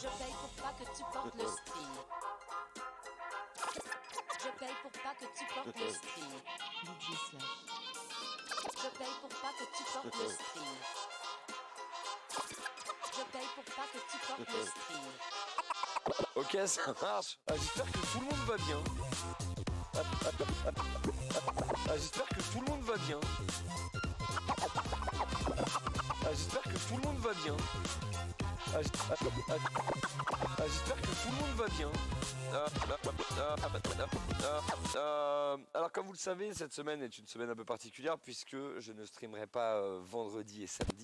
Je paye pour pas que tu portes le string. Je paye pour pas que tu portes le string. DJ Slash. Je paye pour pas que tu portes le string. Je paye pour pas que tu portes le string. Ok, ça marche. J'espère que tout le monde va bien. J'espère que tout le monde va bien. J'espère que tout le monde va bien. J'espère que tout le monde va bien. Alors comme vous le savez, cette semaine est une semaine un peu particulière puisque je ne streamerai pas vendredi et samedi.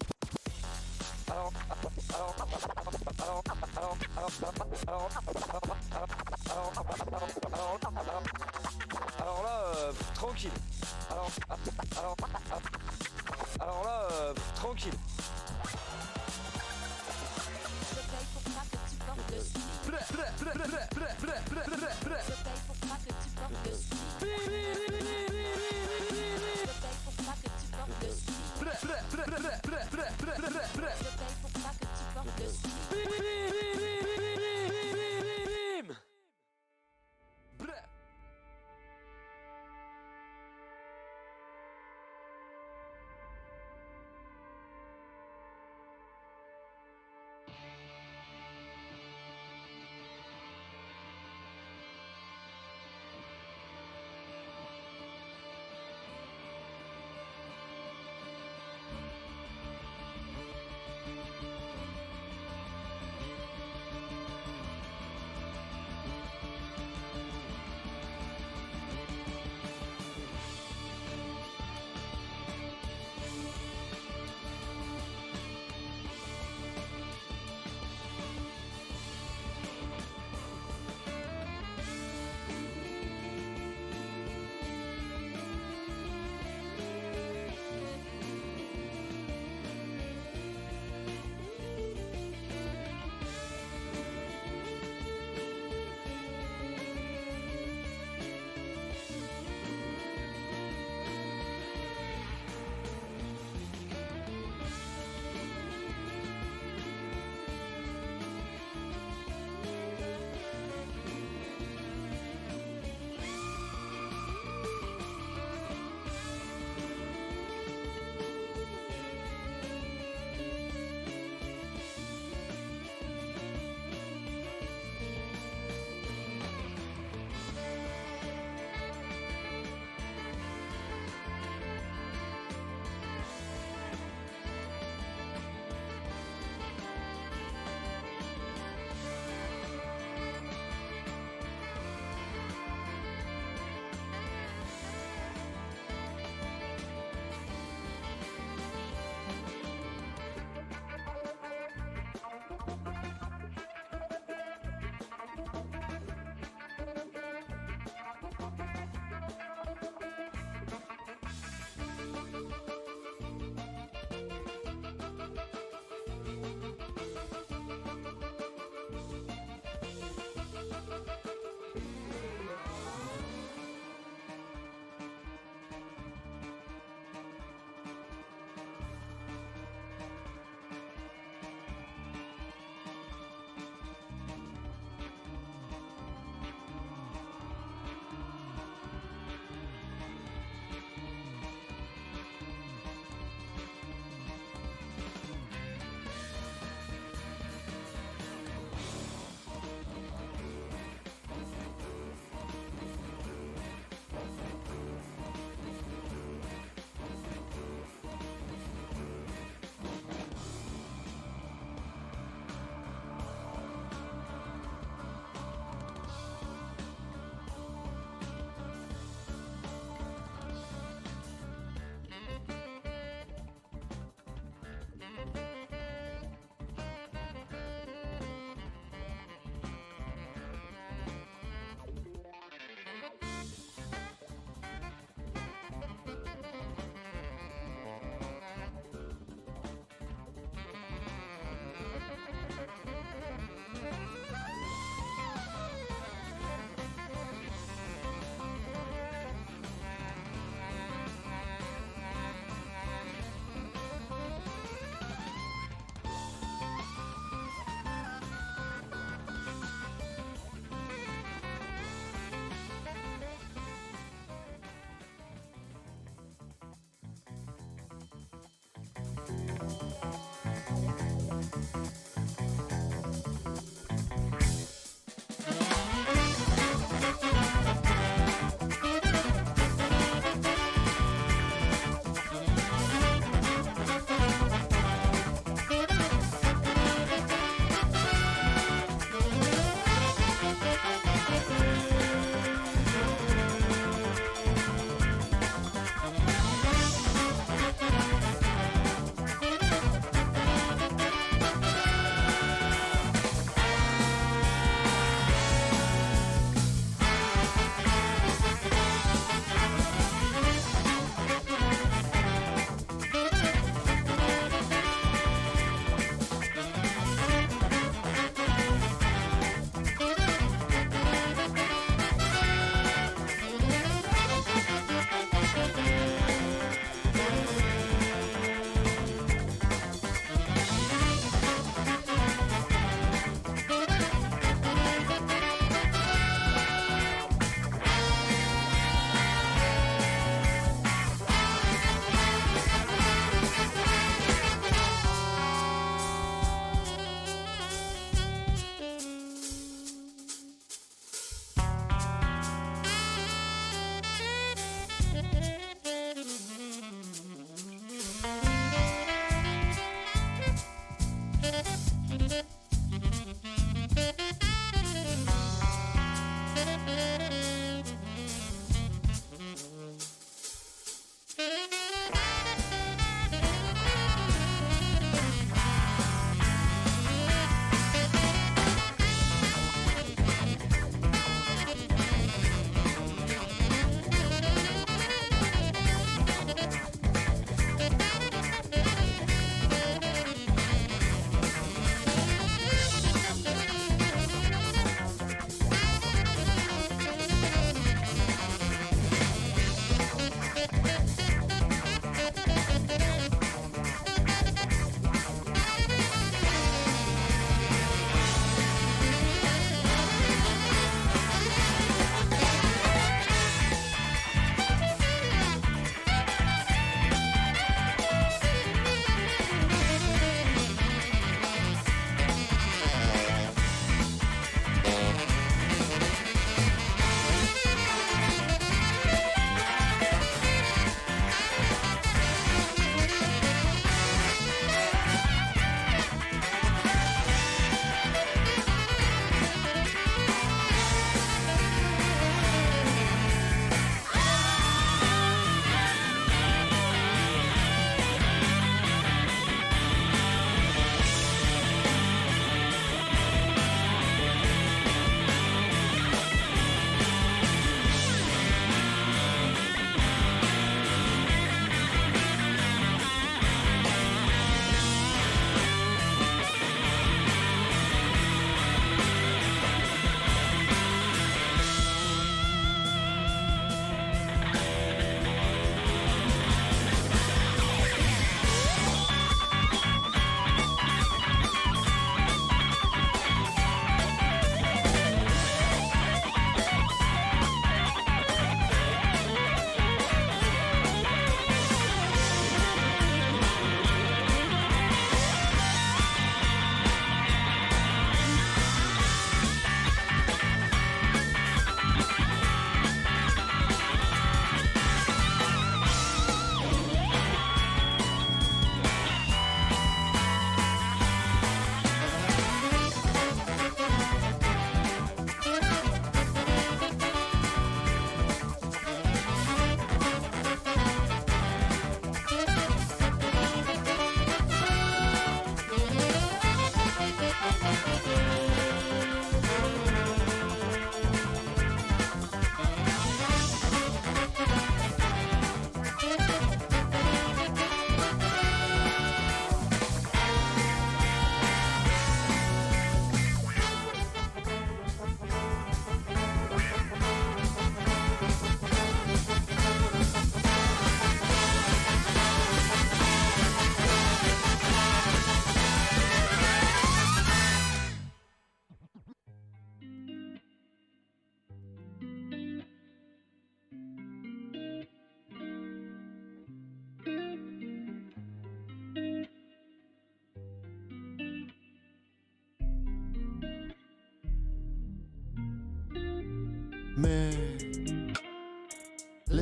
Alors là, tranquille. Alors là, tranquille. Je paye pour pas que tu portes le string. Je paye pour pas que tu portes le string. Je paye pour pas que tu portes le string. Je paye pour pas que tu portes le string.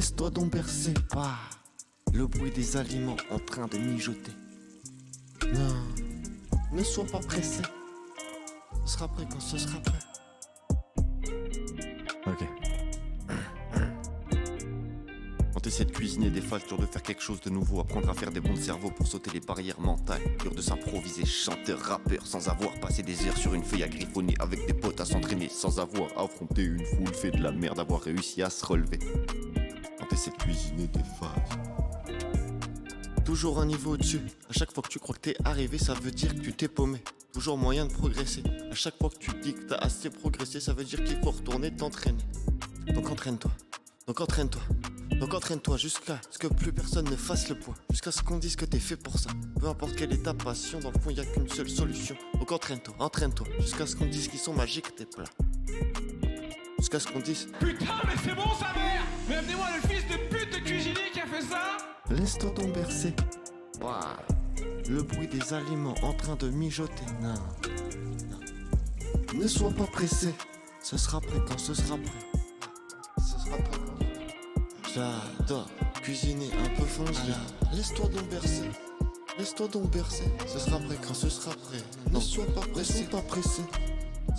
Laisse-toi donc bercer par le bruit des aliments en train de mijoter. Non, ne sois pas pressé. Ce sera prêt quand ce sera prêt. Ok. Quand t'essaies de cuisiner des phases, dur de faire quelque chose de nouveau, apprendre à faire des bonds de cerveau pour sauter les barrières mentales, dur de s'improviser chanteur, rappeur, sans avoir passé des heures sur une feuille à griffonner, avec des potes à s'entraîner, sans avoir affronté une foule, fait de la merde, avoir réussi à se relever. Quand t'essaies de cuisiner des phases, toujours un niveau au-dessus. À chaque fois que tu crois que t'es arrivé, ça veut dire que tu t'es paumé. Toujours moyen de progresser. À chaque fois que tu dis que t'as assez progressé, ça veut dire qu'il faut retourner t'entraîner. Donc entraîne-toi. Donc entraîne-toi. Donc entraîne-toi jusqu'à ce que plus personne ne fasse le poids. Jusqu'à ce qu'on dise que t'es fait pour ça. Peu importe quelle est ta passion, dans le fond y a qu'une seule solution. Donc entraîne-toi, entraîne-toi. Jusqu'à ce qu'on dise qu'ils sont magiques tes plats. Jusqu'à ce qu'on dise Putain mais c'est bon sa mère. Mais amenez-moi le fils de pute de cuisinier qui a fait ça. laisse-toi donc bercer. Ouah. Le bruit des aliments en train de mijoter. Non, non. Ne sois pas pressé. Ce sera prêt quand ce sera prêt. Ce sera prêt quand. J'adore cuisiner un peu foncé. Laisse-toi donc bercer. Laisse-toi donc bercer. Ce sera prêt quand ce sera prêt. Ne sois pas pressé. Ne sois pas pressé.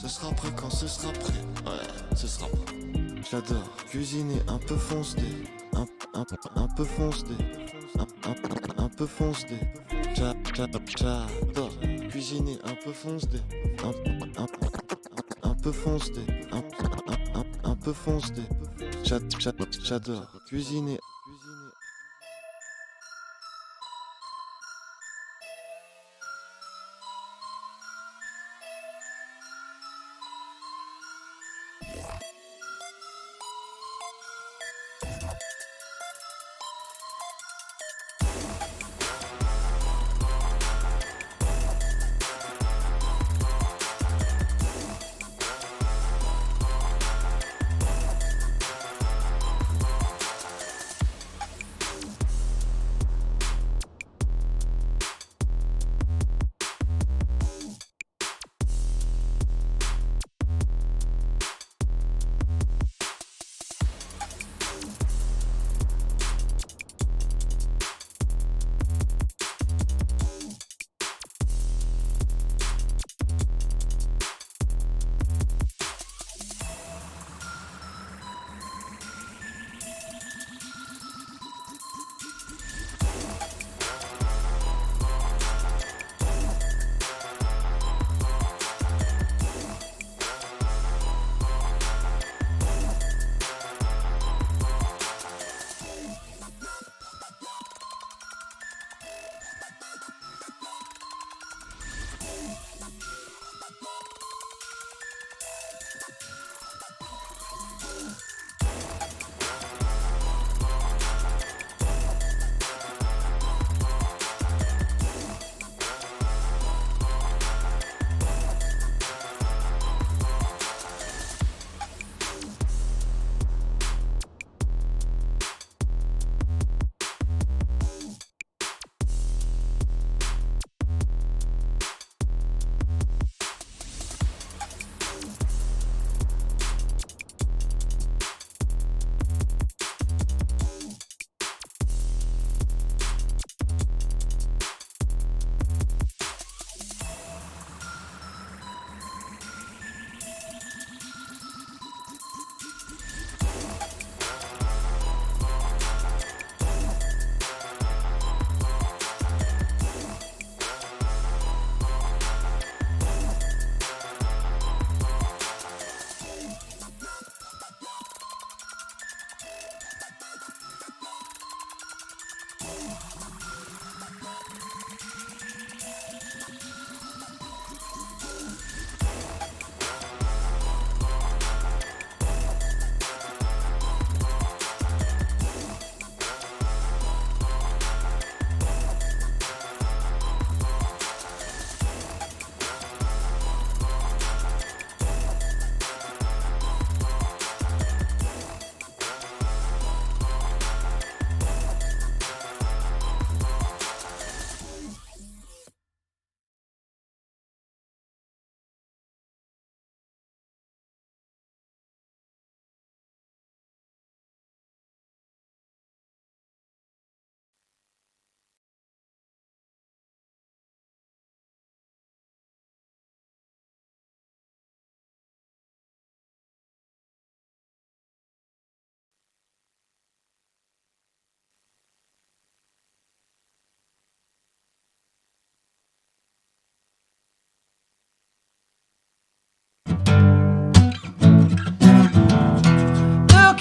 Ce sera prêt quand ce sera prêt. Ouais, ce sera prêt. J'adore cuisiner un peu foncé. Un peu foncé. Un peu foncé. J'adore cuisiner un peu foncé. Un peu foncé. Un peu foncé. J'adore cuisiner.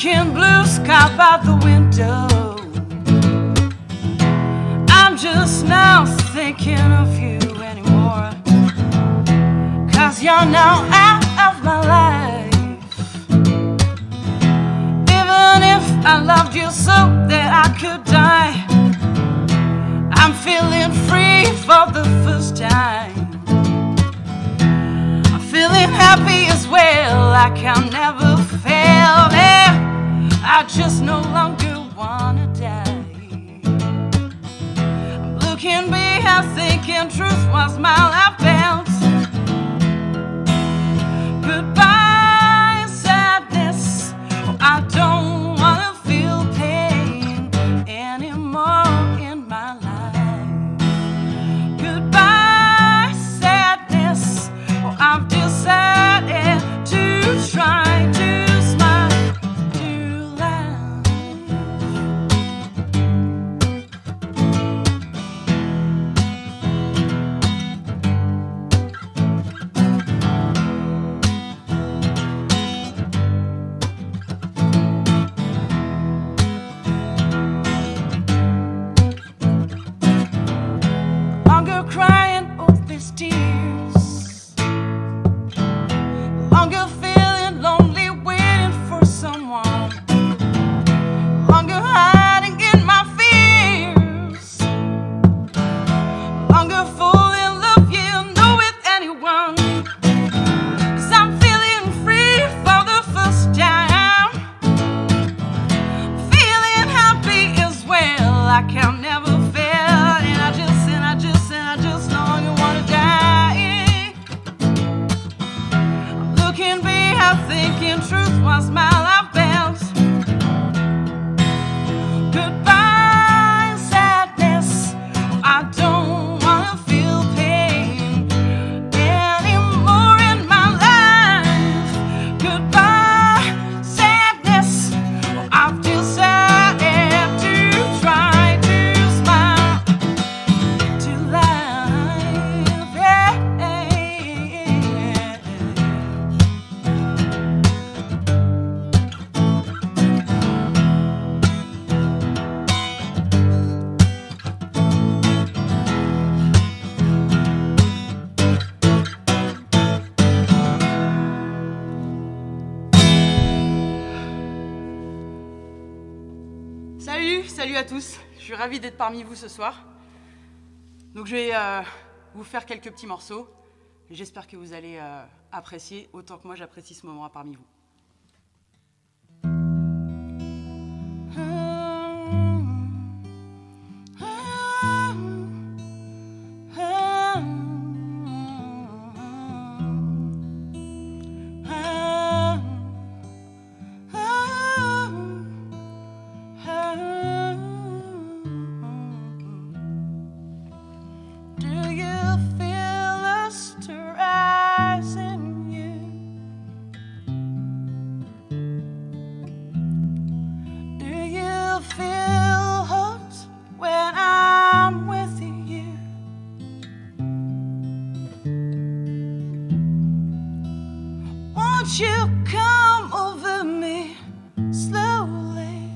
looking blue sky by the window. I'm just now thinking of you anymore, 'cause you're now out of my life. Even if I loved you so that I could die, I'm feeling free for the first time. I'm feeling happy as well, I can never fail. Yeah, I just no longer wanna die. I'm looking behind, thinking truth was my life bounce. Goodbye, sadness. I don't wanna feel pain anymore in my life. Goodbye, sadness. I've decided to try to smile to life. Longer crying all these tears, longer feeling lonely, waiting for someone, longer hiding in my fears, longer falling in love, yeah, know with anyone. 'Cause I'm feeling free for the first time, feeling happy as well, I can never fail, and I just no longer wanna die. I'm looking behind, thinking truth was my life bounce. Goodbye, sadness. I don't wanna feel pain anymore in my life. Goodbye, sadness. I've decided to try to smile to life. Yeah. Salut à tous, je suis ravie d'être parmi vous ce soir. Donc je vais vous faire quelques petits morceaux. J'espère que vous allez apprécier autant que moi j'apprécie ce moment parmi vous. Do you feel the stir rise in you? Do you feel hot when I'm with you? Won't you come over me slowly?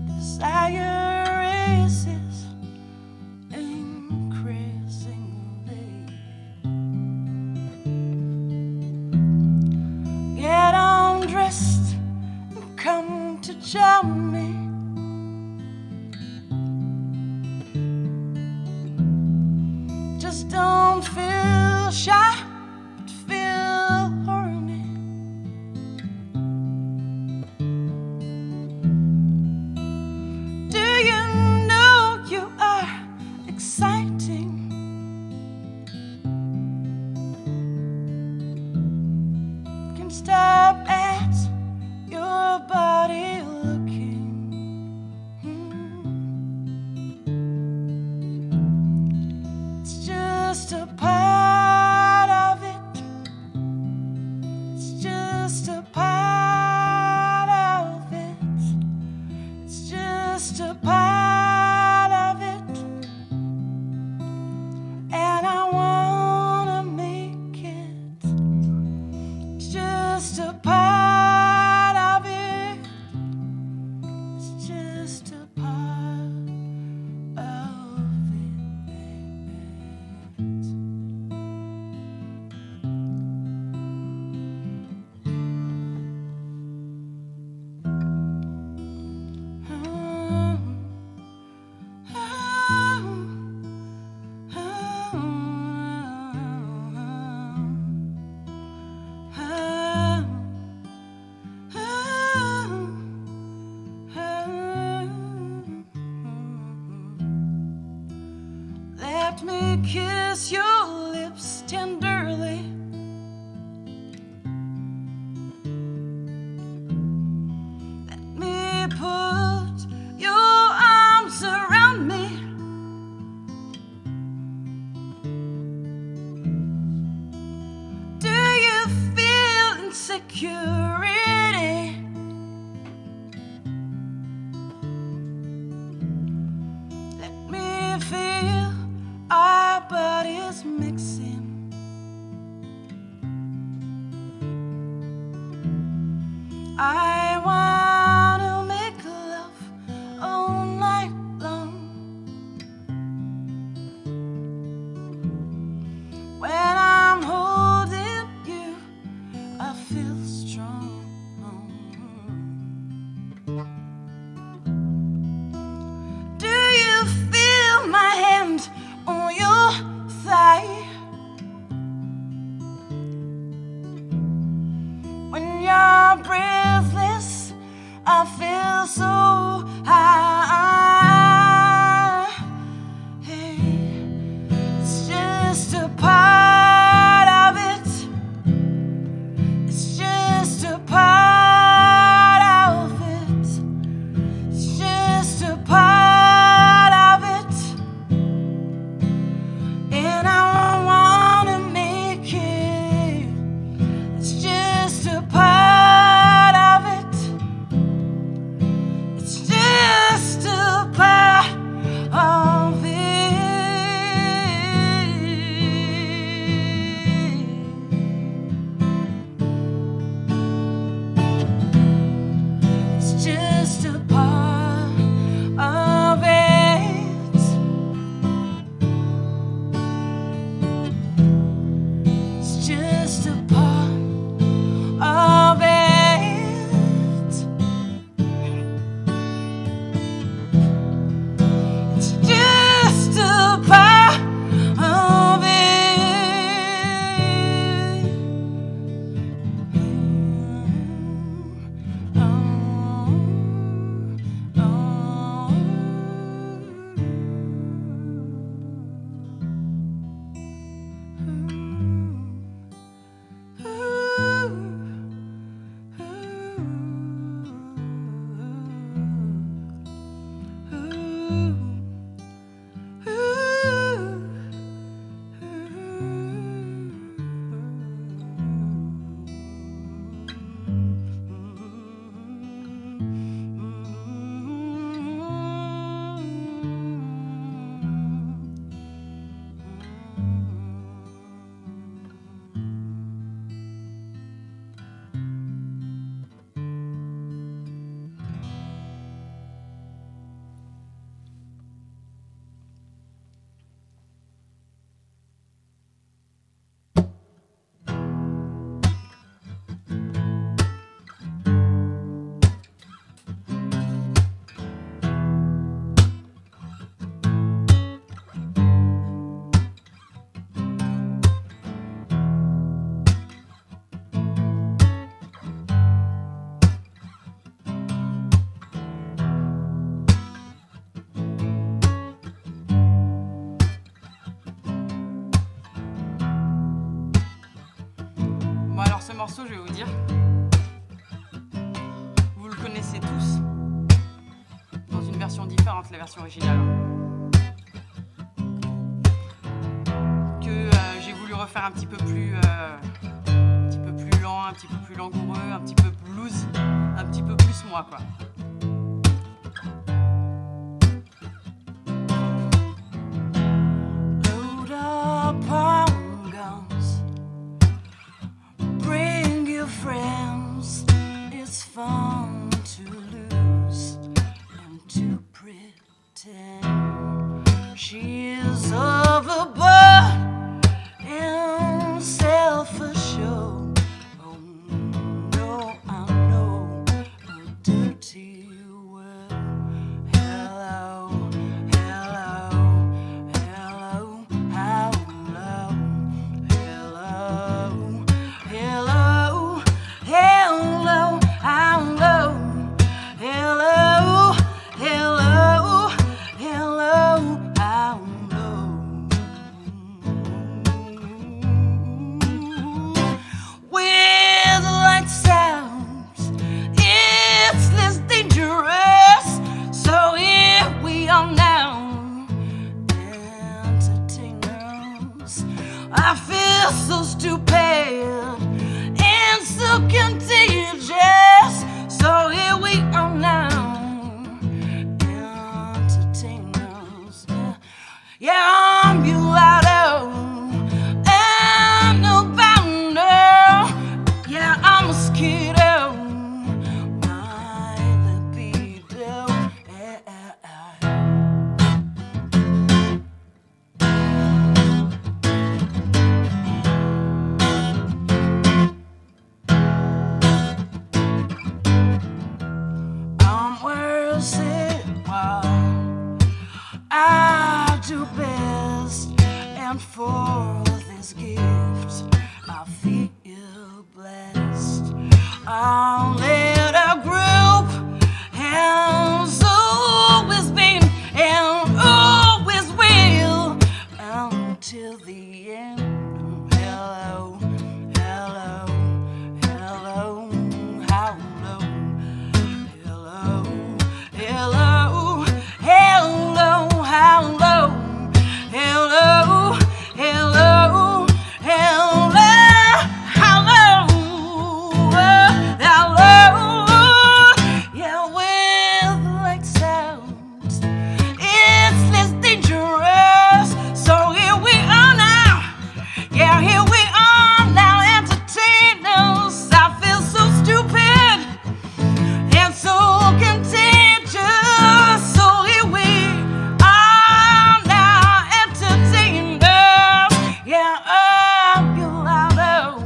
Desire races increasingly. Get undressed and come to join me. Just don't feel shy, but feel horny. Do you know you are exciting? Can stop at your body looking. It's just a part kiss your lips tenderly. Let me put your arms around me. Do you feel insecurity? Let me feel our bodies mixing. I wanna make love all night long. When I'm holding you, I feel strong. Do you feel my hand on your thigh? When you're breathless, I feel so high. Hey, it's just a part of it. It's just a part of it. It's just a part of it. And I wanna make it. It's just a part of it. It's just a part of it. It's just a part of it. It's just a part of it. It's just a part of it. Bon alors ce morceau, je vais vous dire, vous le connaissez tous, dans une version différente, la version originale. Que j'ai voulu refaire un petit peu plus lent, un petit peu plus langoureux, un petit peu blues, un petit peu plus moi quoi. Load up on guns. Bring your friends, it's fun to lose and to pretend. She is overboard and self-assured. Oh no, I know a dirty say what I do best, and for this gift I feel blessed. I'll let a group has always been and always will until the end. Hello, hello, hello, how low. Hello, hello, hello, how low. Hello, hello, hello, how low. Hello, yeah, with light sounds, it's less dangerous. So here we are now. Yeah, here we are now, entertainers. I feel so stupid and so contagious. So here we are now, entertainers. Yeah, you louder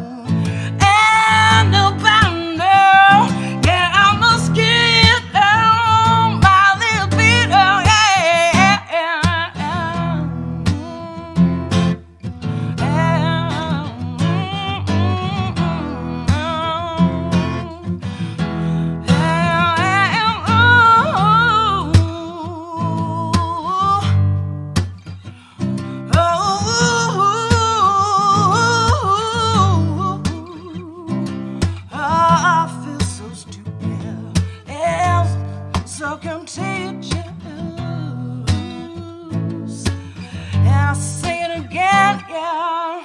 and nobody know. Yeah, I must get on my little bit. Oh, I feel so stupid and so contagious. And I say it again, yeah.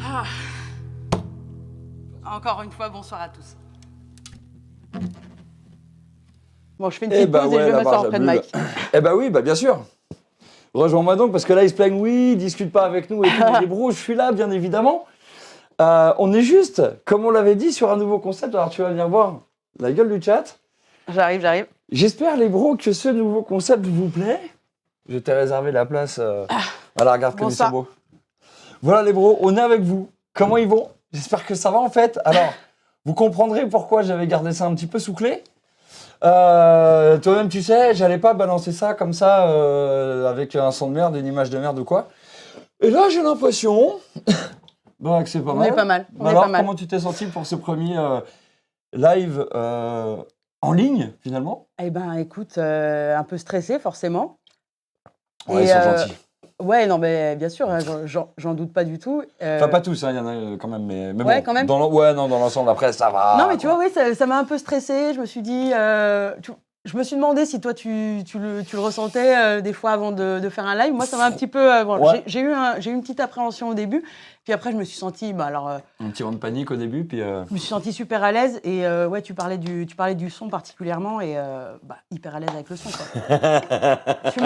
Ah. Encore une fois, bonsoir à tous. Bon, je fais une petite pause et je vais m'asseoir près de Mike. Eh bah oui, bah bien sûr. Rejoins-moi donc, parce que là, ils se plaignent, oui, ils discutent pas avec nous et tout. Mais les bros, je suis là, bien évidemment. On est juste, comme on l'avait dit, sur un nouveau concept. Alors, tu vas venir voir la gueule du chat. J'arrive. J'espère, les bros, que ce nouveau concept vous plaît. Je t'ai réservé la place. Voilà, regarde comme ils sont beaux. Voilà, les bros, on est avec vous. Comment ils vont? J'espère que ça va, en fait. Alors, vous comprendrez pourquoi j'avais gardé ça un petit peu sous clé. Toi-même, tu sais, j'allais pas balancer ça comme ça avec un son de merde, une image de merde ou quoi. Et là, j'ai l'impression que c'est pas mal. On est pas mal. Alors, comment tu t'es senti pour ce premier live en ligne, finalement? Eh ben, écoute, un peu stressé, forcément. Ouais, ils sont gentils. Ouais, non, mais bien sûr, hein, j'en doute pas du tout. Enfin, pas tous, il y en a quand même, mais ouais, bon, quand même. dans l'ensemble, après, ça va. Non, mais tu vois, oui, ça m'a un peu stressée. Je me suis dit, je me suis demandé si toi, tu le ressentais des fois avant de faire un live. Moi, ça m'a un petit peu... Ouais. J'ai eu une petite appréhension au début. Puis après, je me suis sentie... un petit vent de panique au début, puis... Je me suis sentie super à l'aise. Et ouais, tu parlais du son particulièrement. Et hyper à l'aise avec le son, quoi. Tu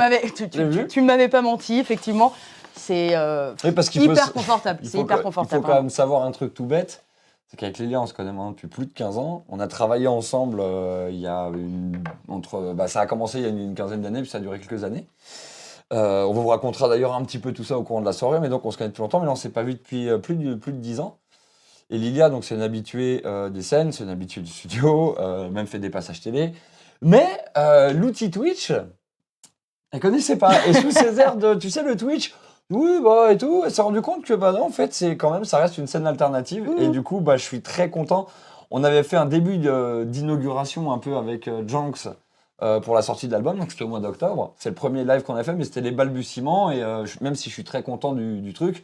ne m'avais pas menti, effectivement. C'est oui, parce qu'il hyper confortable. C'est hyper confortable. Il faut quand même savoir un truc tout bête. C'est qu'avec Lélia, on se connaît maintenant depuis plus de 15 ans. On a travaillé ensemble il y a ça a commencé il y a une quinzaine d'années, puis ça a duré quelques années. On vous racontera d'ailleurs un petit peu tout ça au courant de la soirée, mais donc on se connaît depuis longtemps, mais là on ne s'est pas vu depuis plus de 10 ans. Et Lilia, donc, c'est une habituée des scènes, c'est une habituée du studio, même fait des passages télé. Mais l'outil Twitch, elle connaissait pas. Et sous ces airs de, tu sais, le Twitch, oui, bah, et tout, elle s'est rendue compte que, bah non, en fait, c'est quand même, ça reste une scène alternative. Et du coup, bah, je suis très content. On avait fait un début d'inauguration un peu avec Jonks pour la sortie de l'album, donc c'était au mois d'octobre. C'est le premier live qu'on a fait, mais c'était les balbutiements. Et même si je suis très content du truc,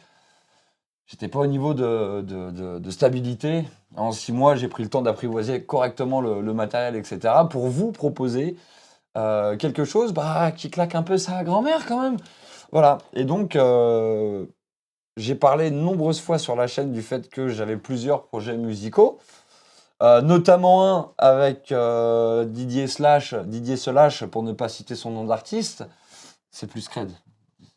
j'étais pas au niveau de stabilité. En 6 mois, j'ai pris le temps d'apprivoiser correctement le matériel, etc. pour vous proposer quelque chose qui claque un peu sa grand-mère quand même. Voilà. Et donc, j'ai parlé de nombreuses fois sur la chaîne du fait que j'avais plusieurs projets musicaux, notamment un avec Didier Slash, pour ne pas citer son nom d'artiste. C'est plus Scred.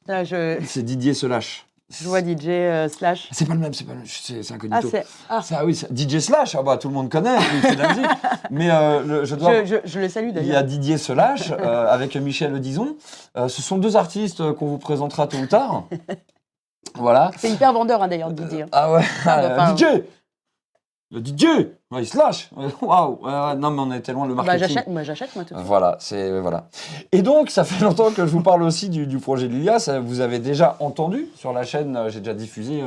Là, je C'est Didier Slash. vois DJ Slash. C'est pas le même, c'est incognito. Ah, Ça, oui, DJ Slash, tout le monde connaît, il fait de la musique. Mais je le salue il y a d'ailleurs. Didier Slash avec Michel Dizon. Ce sont 2 artistes qu'on vous présentera tôt ou tard. Voilà. C'est hyper vendeur hein, d'ailleurs, Didier. Ah ouais, enfin, DJ Le DJ ouais, il se lâche. Waouh non, mais on était loin, le marketing. J'achète, moi, tout de suite. Voilà, voilà. Et donc, ça fait longtemps que je vous parle aussi du projet de Lilia. Vous avez déjà entendu sur la chaîne, j'ai déjà diffusé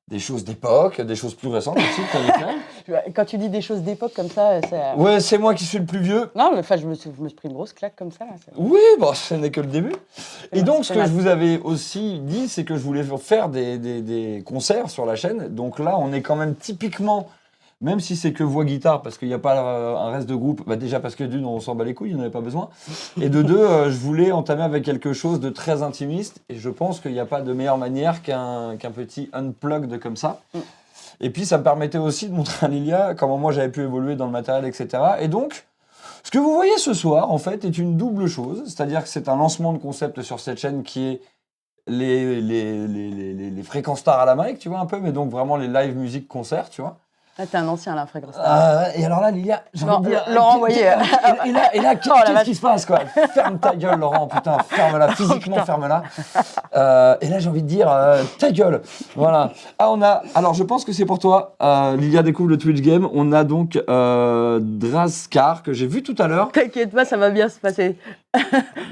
des choses d'époque, des choses plus récentes aussi que t'avais fait. Quand tu dis des choses d'époque comme ça, c'est... Ouais, c'est moi qui suis le plus vieux. Non, mais enfin, je me suis pris une grosse claque comme ça. Là, Oui, bon, ce n'est que le début. Et donc, ce que je vous avais aussi dit, c'est que je voulais faire des concerts sur la chaîne. Donc là, on est quand même typiquement, même si c'est que voix guitare, parce qu'il n'y a pas un reste de groupe, déjà parce que d'une, on s'en bat les couilles, il n'y en avait pas besoin. Et de deux, je voulais entamer avec quelque chose de très intimiste. Et je pense qu'il n'y a pas de meilleure manière qu'un petit unplugged comme ça. Et puis, ça me permettait aussi de montrer à Lilia comment moi j'avais pu évoluer dans le matériel, etc. Et donc, ce que vous voyez ce soir, en fait, est une double chose. C'est-à-dire que c'est un lancement de concept sur cette chaîne qui est les fréquences stars à la mic, tu vois, un peu, mais donc vraiment les live musique concerts, tu vois. Ah, t'es un ancien, là, fréquence. Et alors là, Lilia, j'ai envie de dire... Laurent, voyez... Et là, qu'est-ce qui se passe, quoi? Ferme ta gueule, Laurent, putain, ferme-la, physiquement, ferme-la. Et là, j'ai envie de dire, ta gueule. Voilà. Alors, je pense que c'est pour toi. Lilia découvre le Twitch Game. On a donc Draskar, que j'ai vu tout à l'heure. T'inquiète pas, ça va bien se passer.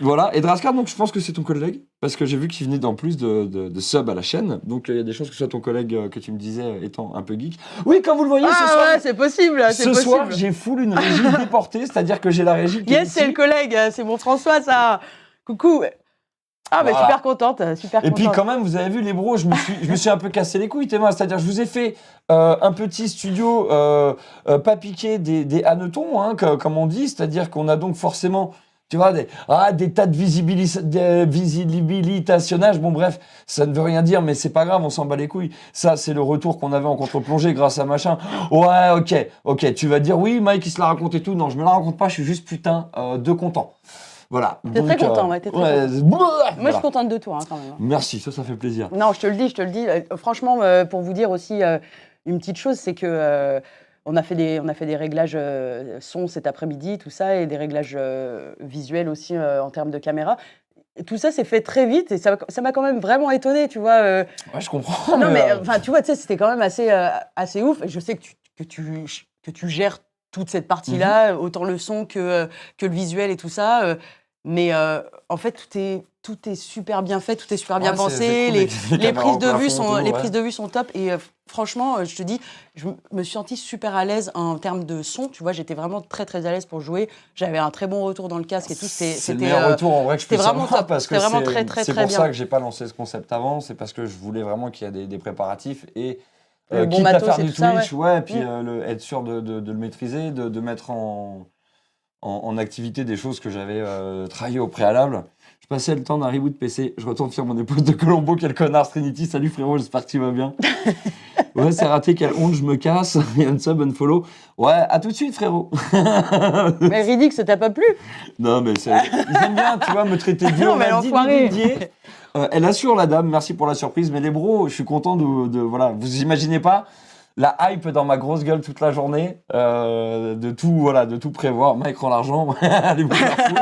Voilà. Et Draskar, donc, je pense que c'est ton collègue, parce que j'ai vu qu'il venait en plus de sub à la chaîne. Donc, il y a des chances que ce soit ton collègue que tu me disais étant un peu geek. Oui, comme vous le voyez, ce soir... ouais, c'est possible, Ce soir, j'ai full une régie déportée, c'est-à-dire que j'ai la régie qui est Yes, c'est ici. le collègue, c'est mon François, ça. Coucou. Ah, bah, Voilà. super contente, super Et contente. puis quand même, vous avez vu les bros, je me suis un peu cassé les couilles, Théma. C'est-à-dire, je vous ai fait un petit studio pas piqué des hannetons, hein, comme on dit. C'est-à-dire qu'on a donc forcément, tu vois, des tas de visibilitationnages. Bon, bref, ça ne veut rien dire, mais c'est pas grave, on s'en bat les couilles. Ça, c'est le retour qu'on avait en contre-plongée grâce à machin. Ouais, ok, tu vas dire, oui, Mike, il se la raconte et tout. Non, je me la raconte pas, je suis juste putain de content. Voilà. T'es très content, ouais, t'es très content. Moi, je suis contente de toi, hein, quand même. Merci, ça fait plaisir. Non, je te le dis. Franchement, pour vous dire aussi une petite chose, c'est que on a fait des réglages son cet après-midi, tout ça, et des réglages visuels aussi en termes de caméra. Et tout ça s'est fait très vite et ça m'a quand même vraiment étonnée, tu vois. Ouais, je comprends. Non, mais enfin, tu vois, tu sais, c'était quand même assez ouf. Et je sais que tu gères toute cette partie-là, autant le son que le visuel et tout ça. Mais en fait, tout est super bien fait, tout est super bien pensé. Cool, les prises de vue prises de vue sont top. Et franchement, je te dis, je me suis sentie super à l'aise en termes de son. Tu vois, j'étais vraiment très très à l'aise pour jouer. J'avais un très bon retour dans le casque et tout. C'est le meilleur retour en vrai que je puisse vraiment avoir top. parce que C'était vraiment très très c'est très pour bien. ça que j'ai pas lancé ce concept avant. C'est parce que je voulais vraiment qu'il y ait des préparatifs et Le bon quitte à matos faire et du tout ça, Twitch, puis Mm. être sûr de le maîtriser, de mettre en activité des choses que j'avais travaillées au préalable. Je passais le temps d'un reboot PC. Je retourne sur mon épouse de Colombo. Quel connard, Trinity. Salut frérot, j'espère que tu vas bien. Ouais, c'est raté, quelle honte, je me casse. Unsub, unfollow. Ouais, à tout de suite, frérot. Mais Riddick, ça t'a pas plu? Non, mais ils aiment bien, tu vois, me traiter de Non, mais l'enfoiré. Elle assure, la dame, merci pour la surprise. Mais les bros, je suis content voilà, vous imaginez pas la hype dans ma grosse gueule toute la journée, de tout prévoir. Mike rend l'argent, allez vous faire foutre.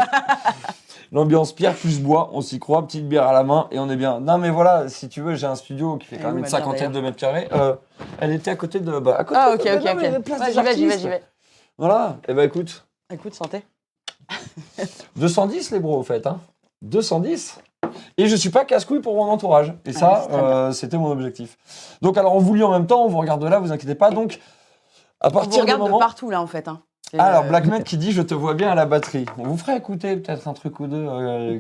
L'ambiance pierre plus bois, on s'y croit, petite bière à la main et on est bien. Non mais voilà, si tu veux, j'ai un studio qui fait quand même une cinquantaine de mètres carrés. Elle était à côté de... Ah ok. Ouais, j'y vais. Voilà, et écoute. Écoute, santé. 210 les bros au fait, hein. 210. Et je suis pas casse-couille pour mon entourage. Et c'était mon objectif. Donc alors on vous lit en même temps, on vous regarde de là, vous inquiétez pas. Donc à On partir regarde du moment... de partout là en fait. Hein. Alors Blackmet qui dit je te vois bien à la batterie. On vous ferait écouter peut-être un truc ou deux.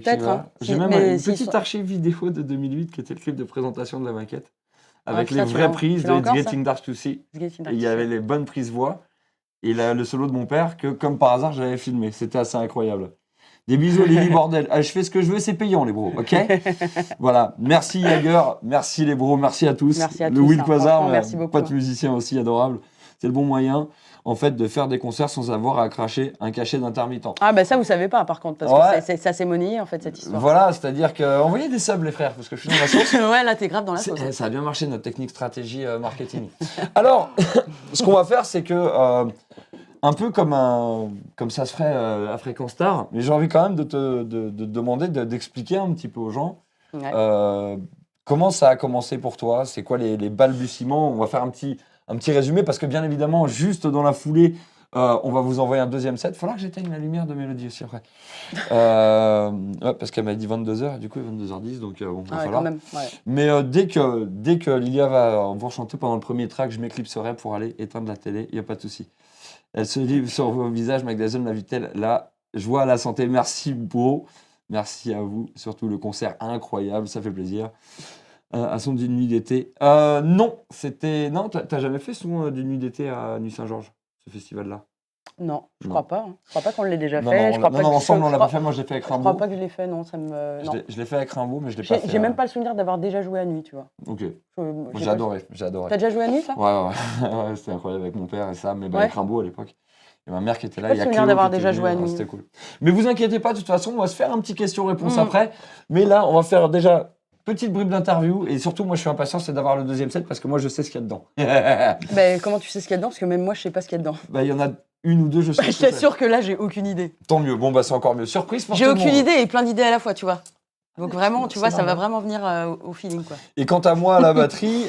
Peut-être. Hein. J'ai même une petite archive vidéo de 2008 qui était le clip de présentation de la maquette. Avec les vraies prises de It's Getting Dark to See. Et il y avait les bonnes prises voix. Et le solo de mon père que comme par hasard j'avais filmé. C'était assez incroyable. Des bisous Lily bordel. Je fais ce que je veux, c'est payant les bros, ok. Voilà. Merci Jagger, merci les bros, merci à tous. Merci à le tous. Will Quasar, merci beaucoup. pote musicien aussi adorable. c'est le bon moyen, en fait, de faire des concerts sans avoir à cracher un cachet d'intermittent. Ah, bah ça, vous savez pas, par contre, parce Ouais. que ça s'est monnayé, en fait, cette histoire. Voilà, c'est-à-dire qu'envoyez des subs, les frères, parce que je suis dans la sauce. Ouais, là, t'es grave dans la sauce. Ça a bien marché, notre technique stratégie marketing. Alors, ce qu'on va faire, c'est que, un peu comme ça se ferait à Fréquence Star, mais j'ai envie quand même de te demander d'expliquer un petit peu aux gens Ouais. comment ça a commencé pour toi, c'est quoi les balbutiements. On va faire un petit résumé, parce que bien évidemment, juste dans la foulée, on va vous envoyer un deuxième set. Il faudra que j'éteigne la lumière de Mélodie aussi après. Ouais, parce qu'elle m'a dit 22h, et du coup, il est 22h10, donc bon, il va Ah ouais, falloir. quand même. Ouais. Mais dès que Lilia va vous chanter pendant le premier track, je m'éclipserai pour aller éteindre la télé, il n'y a pas de souci. Elle se livre sur vos visages, Mike Dyson m'invite-t-elle la joie à la santé. Merci beau, merci à vous, surtout le concert incroyable, ça fait plaisir. À son d'une nuit d'été. Non, t'as jamais fait son d'une nuit d'été à Nuit-Saint-Georges, ce festival-là? Non, je Non. crois pas. Hein. Je crois pas qu'on l'ait déjà Non, fait. non, Je crois pas que ensemble, on l'a je pas crois- fait. Moi, je l'ai fait avec Je Rimbaud. crois pas que je l'ai fait, non. Ça me... non. Je l'ai fait avec Rimbaud, mais je l'ai pas fait. J'ai même pas le souvenir d'avoir déjà joué à Nuit, tu vois. Ok. Moi, J'ai j'ai pas- adoré. T'as déjà joué à Nuit, toi? Ouais, c'était incroyable avec mon père et ça, mais Ouais. avec Rimbaud à l'époque. Et ma mère qui était là, Pas il y le a souvenir Cléo d'avoir qui était déjà venue, joué à Nuit. C'était cool. Mais vous inquiétez pas, de toute façon, on va se faire un petit question-réponse Mm. après. Mais là, on va faire déjà petite bribe d'interview. Et surtout, moi, je suis impatient, c'est d'avoir le deuxième set parce que moi, je sais ce qu'il y a dedans. Ben, comment tu sais ce qu'il y a dedans? Parce que même moi, je sais pas ce qu'il y a dedans. Bah, il y en a une ou deux, je sais. Je t'assure que là, j'ai aucune idée. Tant mieux. Bon, bah, c'est encore mieux. Surprise pour J'ai tout le aucune monde. idée et plein d'idées à la fois, tu vois. Donc vraiment, tu c'est vois, ça va normal. vraiment venir au feeling, quoi. Et quant à moi, à la batterie,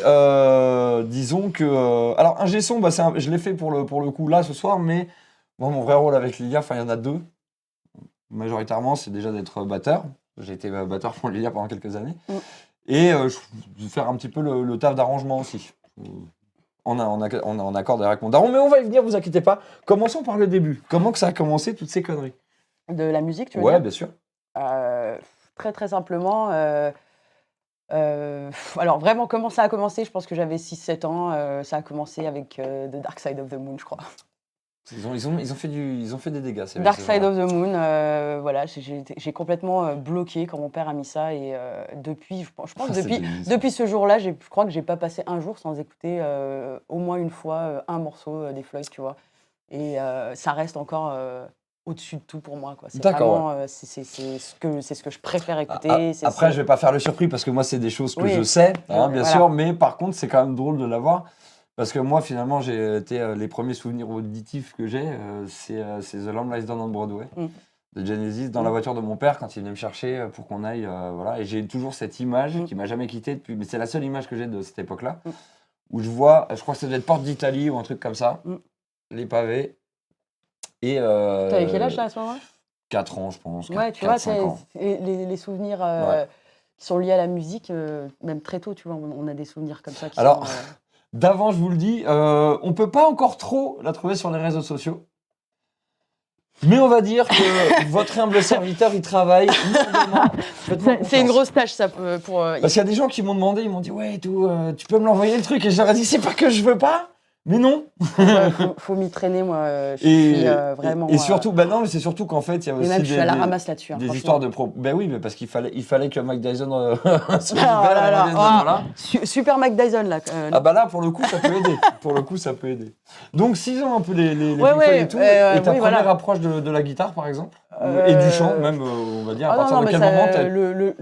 disons que. Alors, un G-son, bah, je l'ai fait pour le coup là ce soir, mais moi, mon vrai rôle avec Lilia, il y en a deux. Majoritairement, c'est déjà d'être batteur. J'ai été batteur pour Lilia pendant quelques années. Mm. Et je vais faire un petit peu le taf d'arrangement aussi. En accord avec mon daron, mais on va y venir, vous inquiétez pas. Commençons par le début. Comment que ça a commencé, toutes ces conneries? De la musique, tu veux Ouais, dire? bien sûr. Très très simplement. Alors vraiment, comment ça a commencé? Je pense que j'avais 6-7 ans. Ça a commencé avec The Dark Side of the Moon, je crois. Ils ont fait des dégâts. C'est vrai, Dark ces Side gens-là. of the Moon, voilà, j'ai complètement bloqué quand mon père a mis ça. Et depuis, je pense que C'est depuis, délice. depuis ce jour-là, je crois que j'ai pas passé un jour sans écouter au moins une fois un morceau des Floyd, tu vois. Et ça reste encore au-dessus de tout pour moi, quoi. C'est D'accord, vraiment, c'est ce que je préfère écouter. Après, je vais pas faire le surpris parce que moi, c'est des choses que Oui. je sais, hein, Ouais, bien voilà. sûr, mais par contre, c'est quand même drôle de l'avoir. Parce que moi, finalement, j'ai été les premiers souvenirs auditifs que j'ai, c'est The Lamb Lies Down on Broadway Mm. de Genesis dans la voiture de mon père quand il venait me chercher pour qu'on aille, voilà. Et j'ai toujours cette image qui m'a jamais quitté depuis, mais c'est la seule image que j'ai de cette époque-là, où je vois, je crois que ça doit être Porte d'Italie ou un truc comme ça, les pavés. Et T'avais quel âge là, à ce moment-là? 4 ans, je pense. Ouais, tu 4, vois, 5 ans. les souvenirs Ouais. qui sont liés à la musique, même très tôt, tu vois, on a des souvenirs comme ça qui Alors, sont, d'avant, je vous le dis, on peut pas encore trop la trouver sur les réseaux sociaux. Mais on va dire que votre humble serviteur, il travaille. lourdement. Faites-moi C'est une confiance. grosse tâche, ça, pour... Parce qu'il y a des gens qui m'ont demandé, ils m'ont dit, ouais, et tout, tu peux me l'envoyer le truc? Et je leur ai dit, c'est pas que je veux pas, mais non. faut m'y traîner, moi. Je Et, suis vraiment... et surtout, bah non, mais c'est surtout qu'en fait, il y a et aussi même, je suis à la des- ramasse là-dessus. hein, des franchement. histoires de pro. Ben oui, mais parce qu'il fallait que Mike Dyson se Oh libère, là là, Mike Dyson, ah, voilà. Super Mike Dyson, là. Ah bah là, pour le coup, ça peut aider. Pour le coup, ça peut aider. Donc 6 ans un peu les Ouais, Pink ouais, Floyd et tout. Et ta oui, première voilà. approche de la guitare, par exemple, et Euh, du chant, même, on va dire, à Ah non, partir non, de mais quel ça, moment t'as...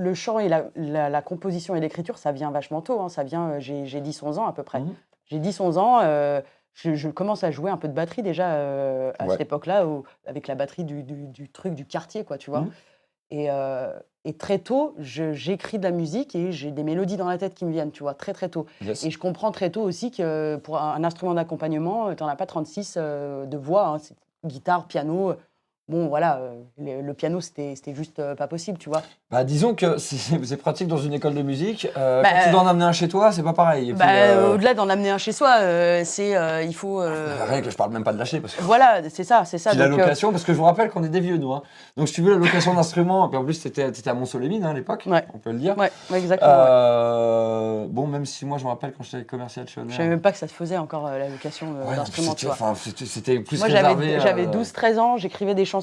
le chant et la composition et l'écriture, ça vient vachement tôt. Hein, ça vient, j'ai 10-11 ans à peu près. Mhm. J'ai 10-11 ans, je commence à jouer un peu de batterie déjà à Ouais. cette époque-là, avec la batterie du truc du quartier, quoi, tu vois. Mhm. Et très tôt, j'écris de la musique et j'ai des mélodies dans la tête qui me viennent, tu vois, très très tôt. Yes. Et je comprends très tôt aussi que pour un instrument d'accompagnement, tu n'en as pas 36 de voix, hein, c'est guitare, piano. Bon, voilà, le piano, c'était juste pas possible, tu vois. Bah, disons que c'est pratique dans une école de musique. Bah, quand tu dois en amener un chez toi, c'est pas pareil. Et puis, Au-delà d'en amener un chez soi, il faut... rien que je parle même pas de lâcher, parce que... Voilà, c'est ça. Puis la donc, location, parce que je vous rappelle qu'on est des vieux, nous. Hein. Donc, si tu veux, la location d'instruments, puis en plus, t'étais à Mont-Soleil-Mines à l'époque, Ouais. on peut le dire. ouais, exactement. Bon, même si moi, je me rappelle quand j'étais commercial chez Honor. Je savais même pas que ça se faisait encore, la location Ouais, d'instruments, tu vois. c'était plus Moi, réservé. j'avais 12-13 ans, j'écrivais des chansons.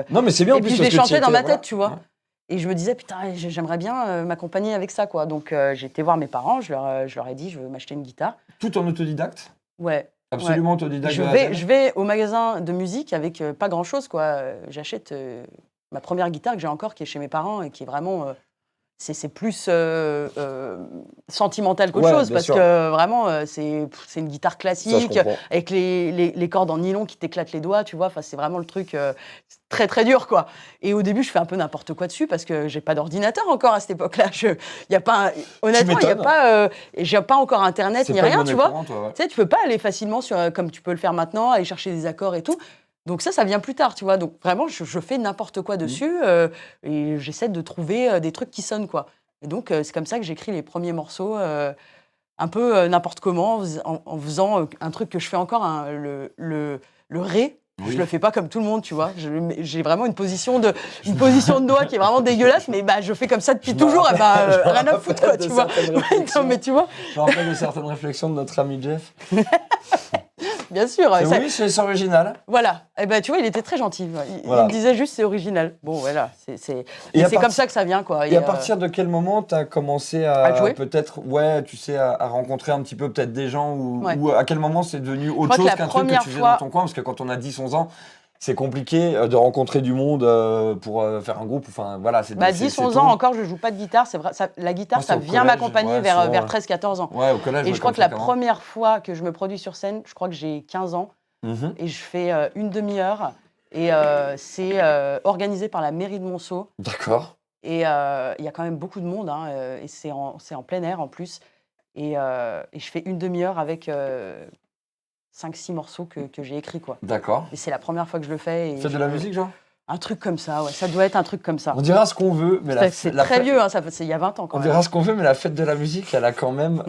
Non, mais c'est bien. en Et plus, puis, je les parce que tu chantais dans étais- ma voilà. tête, tu vois. Ouais. Et je me disais, putain, j'aimerais bien m'accompagner avec ça, quoi. Donc, j'ai été voir mes parents, je leur ai dit, je veux m'acheter une guitare. Tout en autodidacte. Ouais. Absolument autodidacte. Je vais au magasin de musique avec pas grand-chose, quoi. J'achète ma première guitare que j'ai encore, qui est chez mes parents et qui est vraiment... c'est plus sentimental qu'autre chose, bien parce sûr. que vraiment, c'est une guitare Ça, je classique, comprends. avec les cordes en nylon qui t'éclatent les doigts, tu vois. Enfin, c'est vraiment le truc très, très dur, quoi. Et au début, je fais un peu n'importe quoi dessus, parce que j'ai pas d'ordinateur encore à cette époque-là. Honnêtement, m'étonnes. j'ai pas encore Internet C'est ni pas rien, une tu monnaie vois. courante, ouais. Tu sais, tu peux pas aller facilement comme tu peux le faire maintenant, aller chercher des accords et tout. Donc ça vient plus tard, tu vois. Donc vraiment, je fais n'importe quoi dessus et j'essaie de trouver des trucs qui sonnent, quoi. Et donc c'est comme ça que j'écris les premiers morceaux, un peu n'importe comment, en faisant un truc que je fais encore, hein, le ré. Oui. Je le fais pas comme tout le monde, tu vois. J'ai vraiment une position de doigt qui est vraiment dégueulasse, mais je fais comme ça depuis toujours. Je Rien à me foutre, quoi, rappelle de tu vois. certaines Ouais, réflexions. non, mais tu vois, Je me rappelle de certaines réflexions de notre ami Jeff. bien sûr. Et ça- oui, c'est original. Voilà. Et ben tu vois, il était très gentil. Il Voilà. me disait juste c'est original. Bon, voilà. Et Mais à c'est comme ça que ça vient, quoi. Et à partir de quel moment tu as commencé À jouer peut-être, ouais, tu sais, à rencontrer un petit peu peut-être des gens Ouais. ou à quel moment c'est devenu autre crois que chose la qu'un truc que première tu faisais fois- dans ton coin? Parce que quand on a 10-11 ans, c'est compliqué de rencontrer du monde pour faire un groupe. Enfin, voilà, c'est 10-11 ans encore, je joue pas de guitare. C'est vrai, la guitare, Moi, c'est ça au vient collège, m'accompagner ouais, vers souvent, ouais. 13-14 ans. Ouais, au collège. Et ouais, je crois comme que la ça, première fois que je me produis sur scène, je crois que j'ai 15 ans Mhm. et je fais une demi-heure. Et c'est organisé par la mairie de Monceau. D'accord. Et il y a quand même beaucoup de monde, hein, et c'est en plein air en plus. Et je fais une demi-heure avec 5-6 morceaux que j'ai écrits, quoi. D'accord. Et c'est la première fois que je le fais. Et Faites de la musique, genre? Un truc comme ça, ouais. Ça doit être un truc comme ça. On dira ce qu'on veut, mais C'est la très fête- vieux, hein, c'est il y a 20 ans quand On même. dira ce qu'on veut, mais la fête de la musique, elle a quand même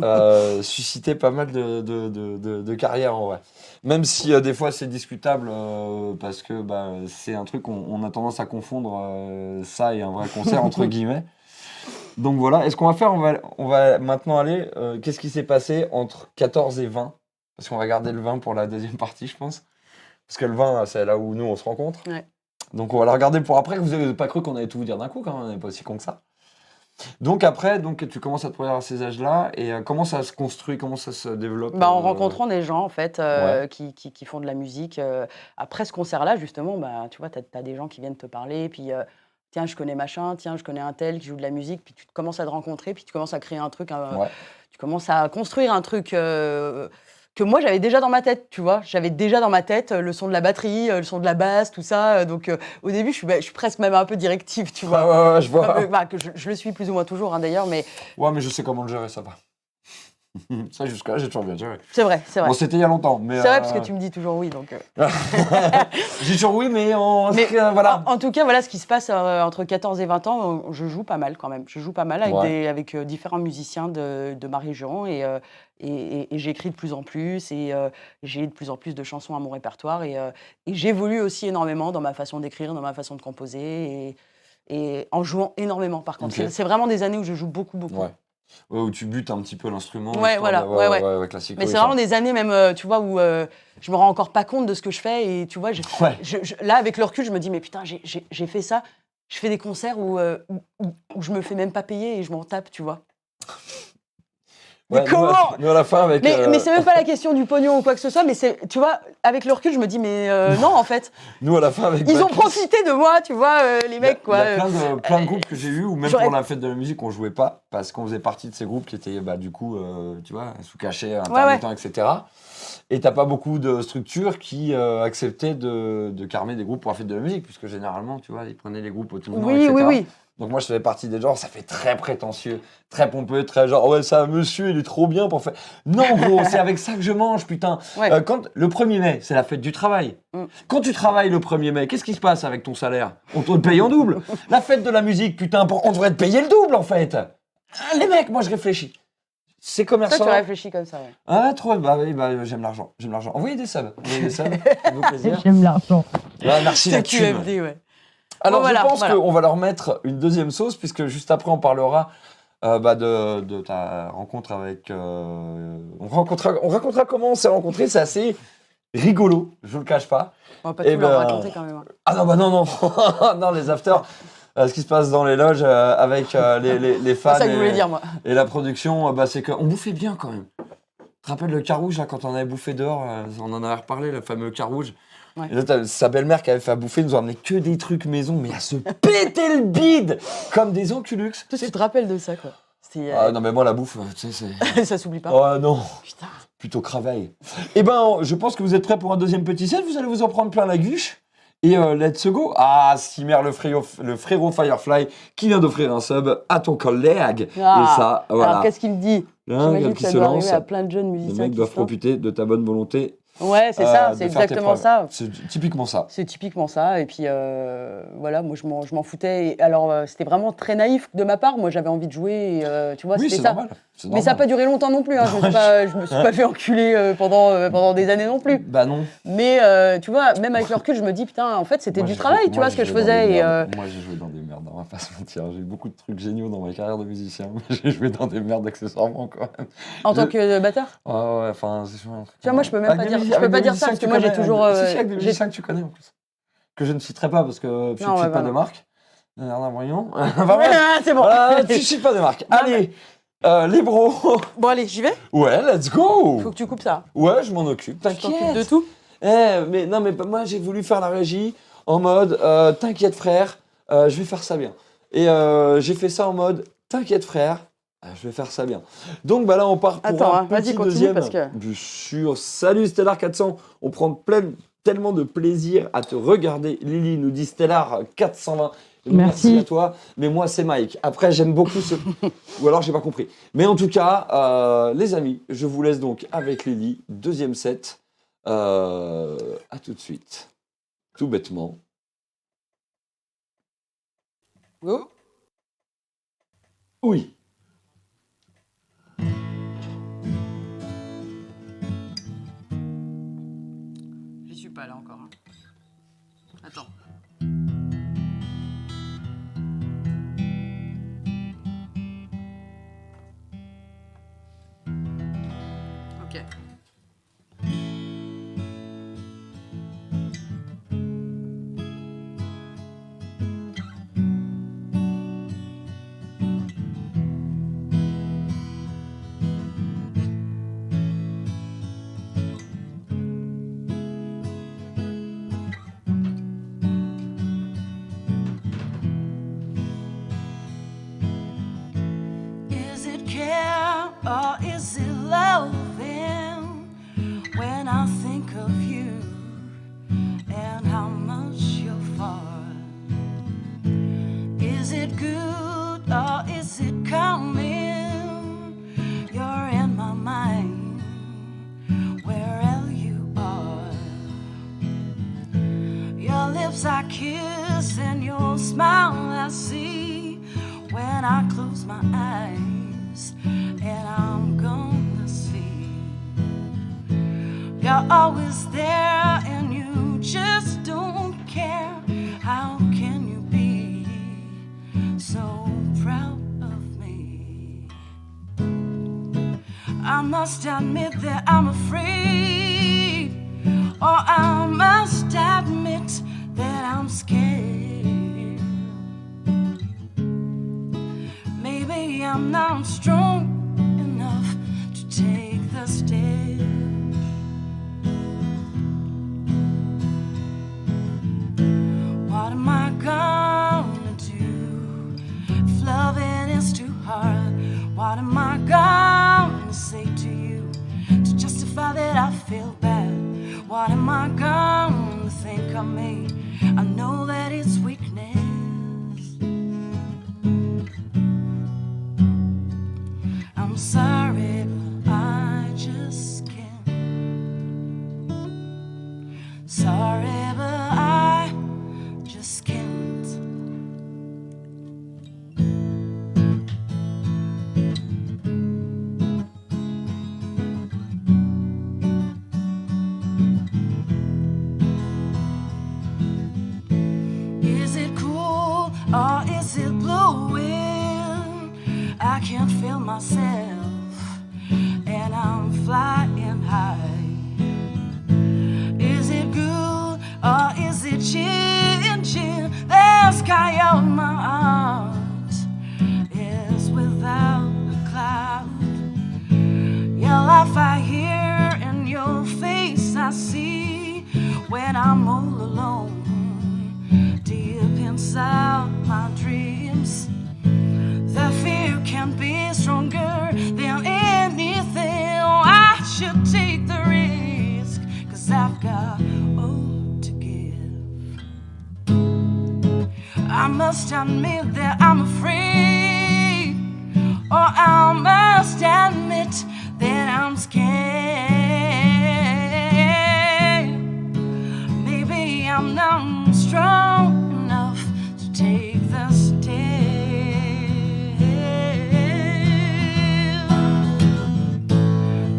suscité pas mal de carrières en vrai. Même si des fois c'est discutable parce que c'est un truc on a tendance à confondre ça et un vrai concert entre guillemets. Donc voilà, est-ce qu'on va faire on va maintenant aller. Qu'est-ce qui s'est passé entre 14 et 20? Parce qu'on va garder le 20 pour la deuxième partie, je pense. Parce que le 20, c'est là où nous on se rencontre. Ouais. Donc on va la regarder pour après. Vous n'avez pas cru qu'on allait tout vous dire d'un coup quand même, on n'est pas aussi con que ça. Donc après, tu commences à te produire à ces âges-là, et comment ça se construit, comment ça se développe En rencontrant des gens, en fait, Ouais. qui font de la musique. Après ce concert-là, justement, tu vois, t'as des gens qui viennent te parler, puis tiens, je connais machin, tiens, je connais un tel qui joue de la musique, puis tu commences à te rencontrer, puis tu commences à créer un truc, Ouais. tu commences à construire un truc que moi, j'avais déjà dans ma tête, tu vois. J'avais déjà dans ma tête le son de la batterie, le son de la basse, tout ça. Donc au début, je suis presque même un peu directive, tu vois. Ouais, je vois. Que je le suis plus ou moins toujours, hein, d'ailleurs, mais Ouais, mais je sais comment le gérer, ça va. Ça, jusque-là, j'ai toujours bien géré. c'est vrai, c'est vrai. Bon, c'était il y a longtemps, mais... C'est vrai, parce que tu me dis toujours oui, donc... J'ai toujours oui, mais voilà. En tout cas, voilà ce qui se passe entre 14 et 20 ans. Je joue pas mal quand même. Je joue pas mal avec, Ouais. avec différents musiciens de ma région et j'écris de plus en plus et j'ai de plus en plus de chansons à mon répertoire et j'évolue aussi énormément dans ma façon d'écrire, dans ma façon de composer et en jouant énormément par contre. Ok. C'est vraiment des années où je joue beaucoup. Ouais. Ouais, où tu butes un petit peu l'instrument. Ouais, histoire voilà, de- ouais. classique. Mais oui, c'est ça. vraiment des années même, tu vois, où je me rends encore pas compte de ce que je fais et tu vois, Ouais. là, avec le recul, je me dis, mais putain, j'ai fait ça. Je fais des concerts où je me fais même pas payer et je m'en tape, tu vois. Ouais, Mais comment nous, à la fin, avec... Mais c'est même pas la question du pognon ou quoi que ce soit, mais c'est, tu vois, avec le recul, je me dis, mais non, en fait, Nous, à la fin, avec... ils ont Baptiste, profité de moi, tu vois, les mecs, quoi. Il y a plein de groupes que j'ai eu où même j'aurais- pour la fête de la musique, on jouait pas parce qu'on faisait partie de ces groupes qui étaient du coup, tu vois, sous cachet, intermittents, etc. Et t'as pas beaucoup de structures qui acceptaient de carmer des groupes pour la fête de la musique, puisque généralement, tu vois, ils prenaient les groupes au tout venant, Oui, etc. oui, oui. Donc moi, je faisais partie des genres, ça fait très prétentieux, très pompeux, très genre, ouais, ça, monsieur, il est trop bien pour faire... Non, gros, c'est avec ça que je mange, putain. Ouais. Quand le 1er mai, c'est la fête du travail. Mm. Quand tu travailles le 1er mai, qu'est-ce qui se passe avec ton salaire? On te le paye en double. La fête de la musique, putain, on devrait te payer le double, en fait. Ah, les mecs, moi, je réfléchis. C'est Toi, commerçant. tu réfléchis comme ça, ouais. Ah, trop, oui, j'aime l'argent, Envoyez des subs, ça fait plaisir. J'aime l'argent. Ouais, merci la C'est thune. QFD, ouais. Alors, Bon, voilà, je pense voilà. qu'on va leur mettre une deuxième sauce, puisque juste après, on parlera de ta rencontre avec... On racontera comment on s'est rencontrés, c'est assez rigolo, je ne le cache pas. On va pas Eh tout leur ben, raconter quand même. Hein. Ah non, non, non, les afters, ce qui se passe dans les loges avec les fans C'est ça que je voulais dire, moi. et la production, c'est qu'on bouffait bien quand même. Tu te rappelles le Carouge, là, quand on avait bouffé dehors, on en avait reparlé, le fameux Carouge. Ouais. Et là, t'as sa belle-mère qui avait fait à bouffer, nous ont amené que des trucs maison, mais à se péter le bide comme des enculux. Toi, tu te rappelles de ça, quoi. C'était, Ah non, mais moi, la bouffe, tu sais, c'est... ça s'oublie pas. Oh non, Putain. plutôt cravaille. Eh ben, je pense que vous êtes prêts pour un deuxième petit set, vous allez vous en prendre plein la guiche. Et let's go. Ah, Simer, le frérot Firefly, qui vient d'offrir un sub à ton collègue. Ah. Et ça, voilà. Alors, qu'est-ce qu'il me dit? Hein, J'imagine que qui ça se doit lance. arriver à plein de jeunes Les musiciens mecs qui doivent se lancent. profiter de ta bonne volonté. Ouais, c'est ça, de c'est faire tes exactement preuves. ça. C'est typiquement ça. C'est typiquement ça. Et puis, voilà, moi, je m'en foutais. Et alors, c'était vraiment très naïf de ma part. Moi, j'avais envie de jouer. Et, tu vois, Oui, c'était c'est ça. normal. Mais ça n'a pas duré longtemps non plus. Hein. Je me suis pas fait enculer pendant des années non plus. Bah non. Mais, tu vois, même avec le recul, je me dis, putain, en fait, c'était Moi, du j'ai travail, joué- tu moi, vois, ce j'ai que je joué dans des faisais. Et, merdes. Moi, j'ai joué dans des merdes, on va pas se mentir. J'ai eu beaucoup de trucs géniaux dans ma carrière de musicien. J'ai joué dans des merdes accessoirement, quand même. en tant que batteur. Ouais, enfin, c'est sûr. Tu vois, moi, je peux même pas dire, je peux pas dire ça parce que moi, j'ai toujours. Si, avec des musiciens que tu connais en plus. Que je ne citerai pas parce que tu ne Non, ouais, cites pas voilà. de marque. Voyons. Enfin, bref. C'est bon. Voilà, tu ne cites pas de marque. Non, Allez, les bros. Bon, allez, j'y vais. Ouais, let's go. Faut que tu coupes ça. Ouais, je m'en occupe. Je t'occupe T'inquiète. de tout. Mais non, mais moi j'ai voulu faire la régie en mode t'inquiète frère, je vais faire ça bien. Et j'ai fait ça en mode t'inquiète frère, je vais faire ça bien. Donc bah là on part pour Attends, un hein, vas-y, petit continue, deuxième. parce que- Bien sûr. Salut Stellar 400, on prend tellement de plaisir à te regarder. Lily nous dit Stellar 420. Merci à toi, mais moi c'est Mike. Après j'aime beaucoup ce... Ou alors j'ai pas compris. Mais en tout cas, les amis, je vous laisse donc avec Lily, deuxième set. À tout de suite. Tout bêtement. Go. Oui. J'y suis pas là encore. Hein. Attends. Ok. Is it care or is it loving when I think of you and how much you're far? Is it good or is it coming? You're in my mind wherever you are. Your lips I kiss and your smile I see when I close my eyes and I'm gonna see. You're always there and you just don't care. How can you be so proud of me? I must admit that I'm afraid, or I must admit that I'm scared. Maybe I'm not strong enough to take the step. What am I gonna do if loving is too hard? What am I gonna say to you to justify that I feel bad? What am I gonna think of me? I know that it's weakness. I'm sorry, but I just can't. Sorry, but I just can't. Is it cool or is it blowing? I can't feel myself and I'm flying high. Is it good or is it changing? The sky on my heart is without a cloud. Your life I hear admit that I'm afraid, or I must admit that I'm scared. Maybe I'm not strong enough to take the step.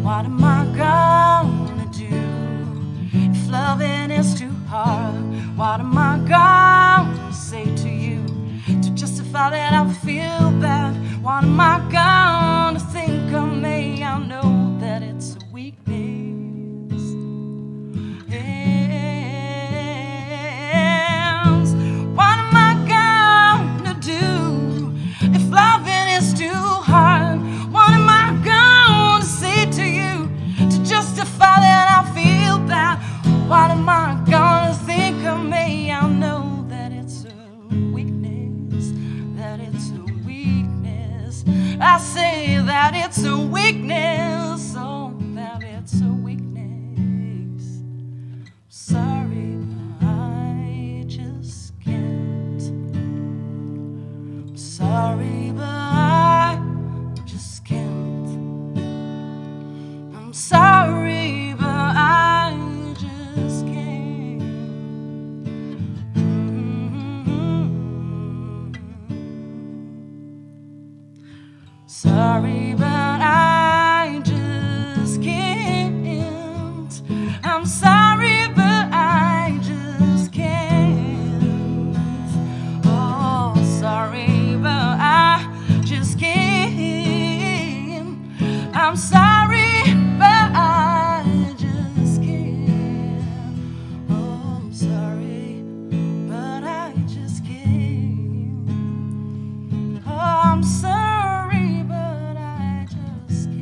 What am I gonna do if loving is too hard? What am I gonna say to you to justify that I feel bad? What am I gonna think of me? I know that it's a weakness. Yes. What am I gonna do if loving is too hard? What am I gonna say to you to justify that I feel bad? What am I gonna think of me? I know that it's a weakness, that it's a weakness. I say that it's a weakness, oh, that it's a weakness. Sorry, but I just can't. I'm sorry, but I just can't. I'm sorry, but I just can't. Sorry, but I just can't. I'm sorry, but I just can't. Oh, sorry, but I just can't. I'm sorry, but I just can't. Oh, I'm sorry, but I just can't. Oh, I'm sorry, but I just can't.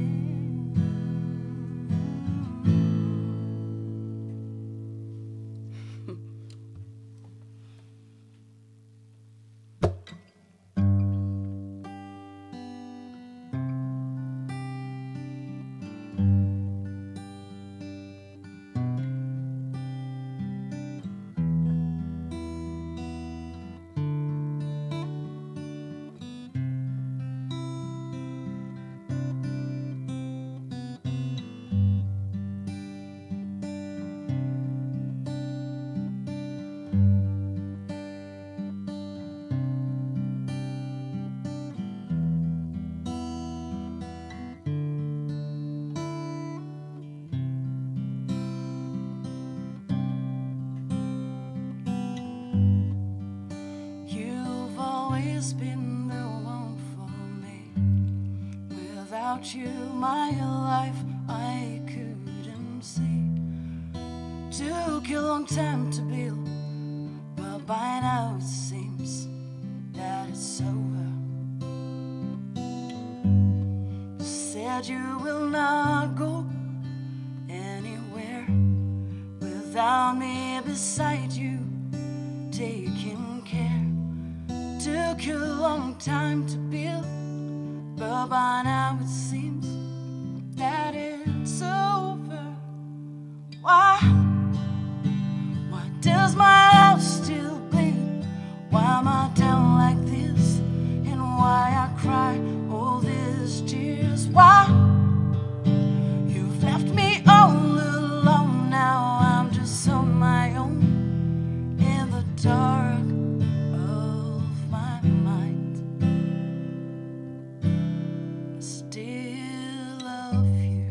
You've always been the one for me. Without you, my life I couldn't see. Took a long time to build, but by now it seems that it's over. You said you will not go anywhere without me beside you, taking care. Took a long time to build, but by now it seems that it's over. Why? Why does my house still bleed? Why am I down like this? And why I cry all these tears? Why? You've left me all alone now. I'm just on my own in the dark of my mind. I still love you.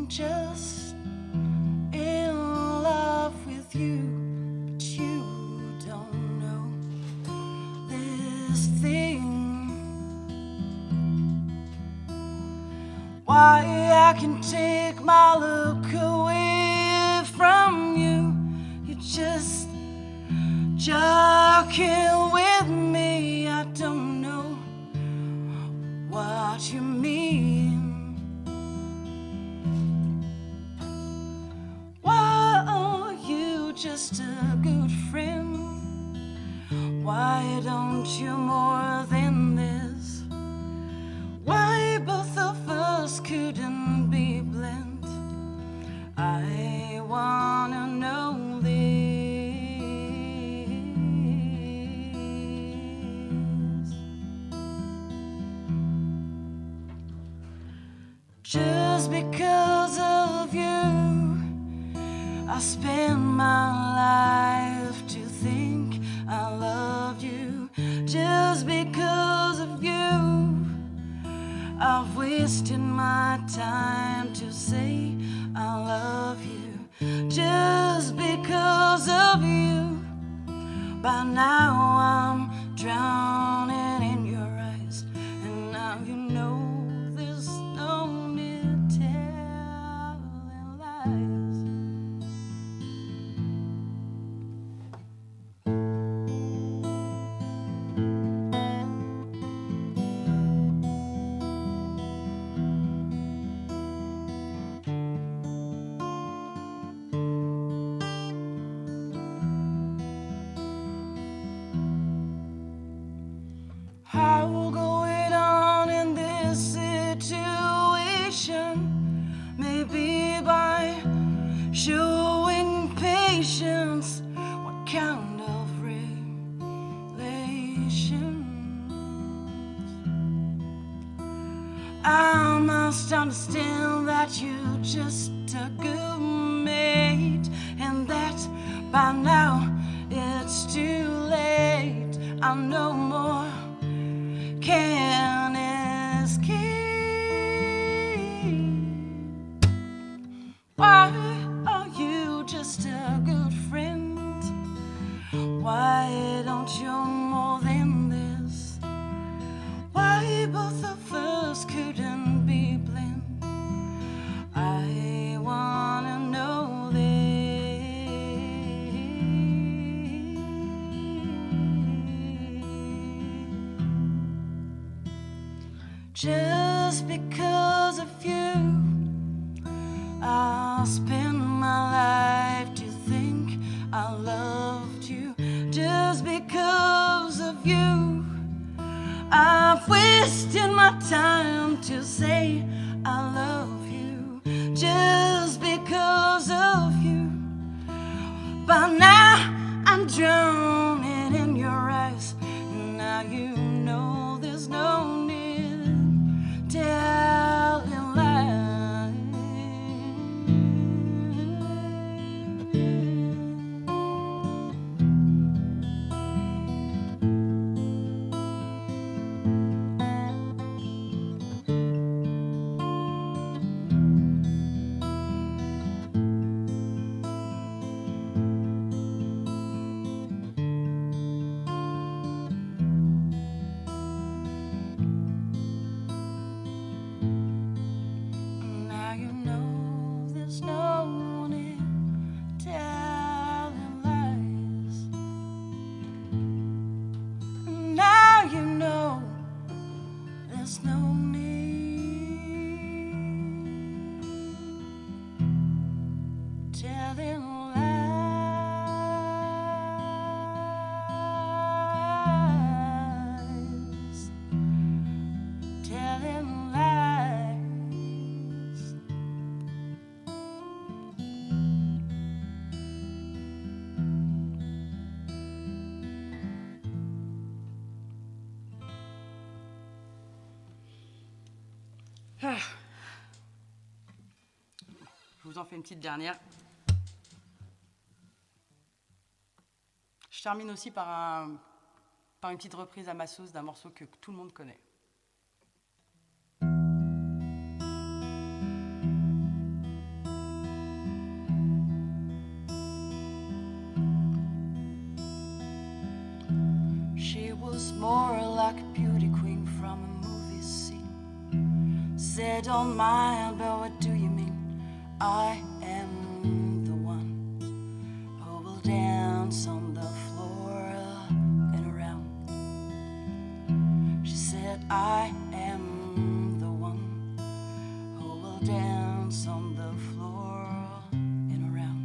I'm just in love with you, but you don't know this thing. Why I can take my look away from you. You're just joking with me. I don't know what you mean. Why are you just a good friend? Why don't you more than this? Why both of us couldn't be blend? I wanna know this. Just because of you, I spend my life to think I love you. Just because of you, I've wasted my time to say I love you. Just because of you, by now I'm drowning in your eyes. And now you know there's no need telling lies. How going on in this situation? Maybe by showing patience. What kind of relations? I must understand that you're just a good mate, and that by now it's too late. I know more can escape. Why are you just a good friend? Why don't you more than this? Why both of us couldn't be blend? I wanna know this. Just because of you, I'll spend my life to think I loved you. Just because of you, I've wasted my time to say I love you. Just because of you, by now I'm drowning in your eyes. Now you know there's no need telling lies. Now you know there's no need telling lies. Now you know there's no need telling lies. Telling lies. Je vous en fais une petite dernière. Je termine aussi par une petite reprise à ma sauce d'un morceau que tout le monde connaît. like a beauty queen from a movie scene. Said, don't mind, but what do you mean? I am the one who will dance on the floor and around. She said, I am the one who will dance on the floor and around.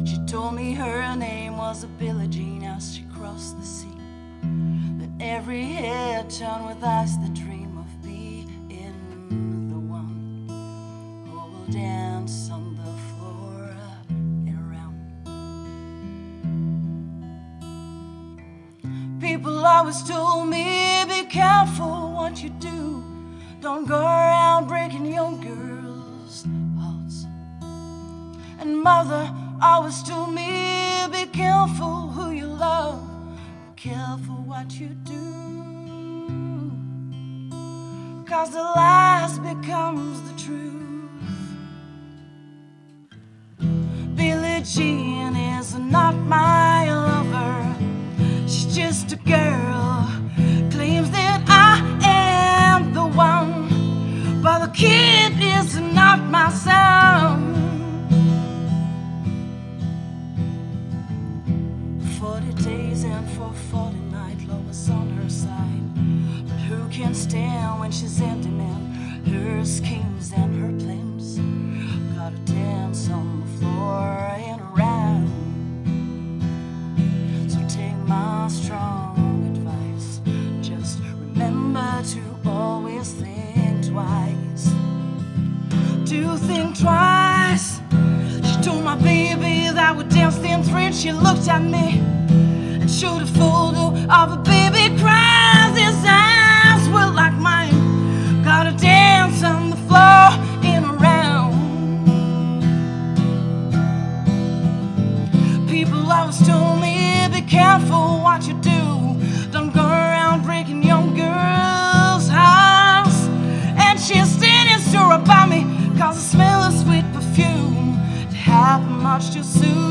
She told me her name was Billie Jean as she crossed the sea. That every head turned with eyes that dream of being the one who will dance on the floor and around. People always told me, be careful what you do. Don't go around breaking young girls' hearts. And mother always told me, be careful who you love. Be careful what you do. 'Cause the lies becomes the truth. Billie Jean is not my lover. She's just a girl, claims that I am the one, but the kid is not my son. 40 days and for 40 nights, love was on her side. But who can stand when she's empty, man? Her schemes and her plans. Gotta dance on the floor and around. So take my strong advice. Just remember to always think twice. To think twice. She told my baby that we danced in three. She looked at me and showed a photo of a baby cries. His eyes were like mine. Gotta dance on the floor and around. People always told me, be careful what you do. Don't go around breaking young girls' hearts. And she's standing sure about me, 'cause I smell of sweet perfume. It happened much too soon.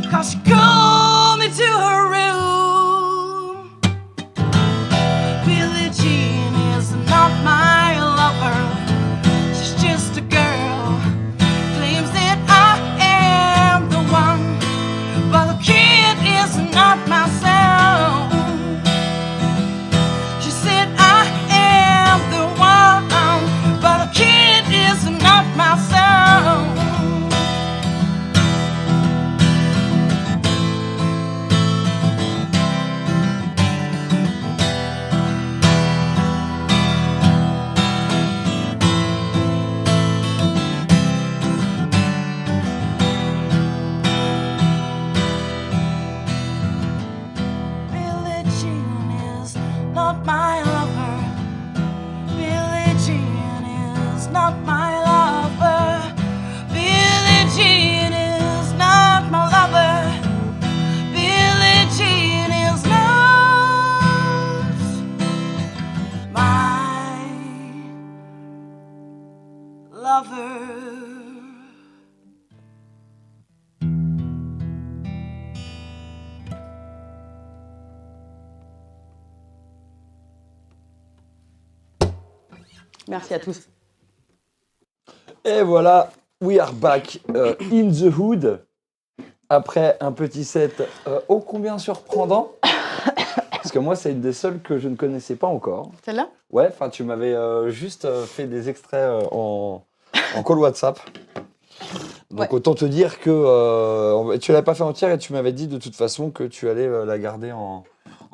'Cause she called me to her room. Billie Jean is not my lover. She's just a girl, claims that I am the one, but the kid is not myself. She said I am the one, but the kid is not myself. Billie Jean is not my lover. Billie Jean is not my lover. Billie Jean is not my lover. Billie Jean is not my lover. Merci à tous. Et voilà, we are back in the hood. Après un petit set ô combien surprenant. Parce que moi, c'est une des seules que je ne connaissais pas encore. Celle-là? Ouais, enfin, tu m'avais juste fait des extraits en call WhatsApp. Donc Ouais. autant te dire que tu l'avais pas fait entière et tu m'avais dit de toute façon que tu allais la garder en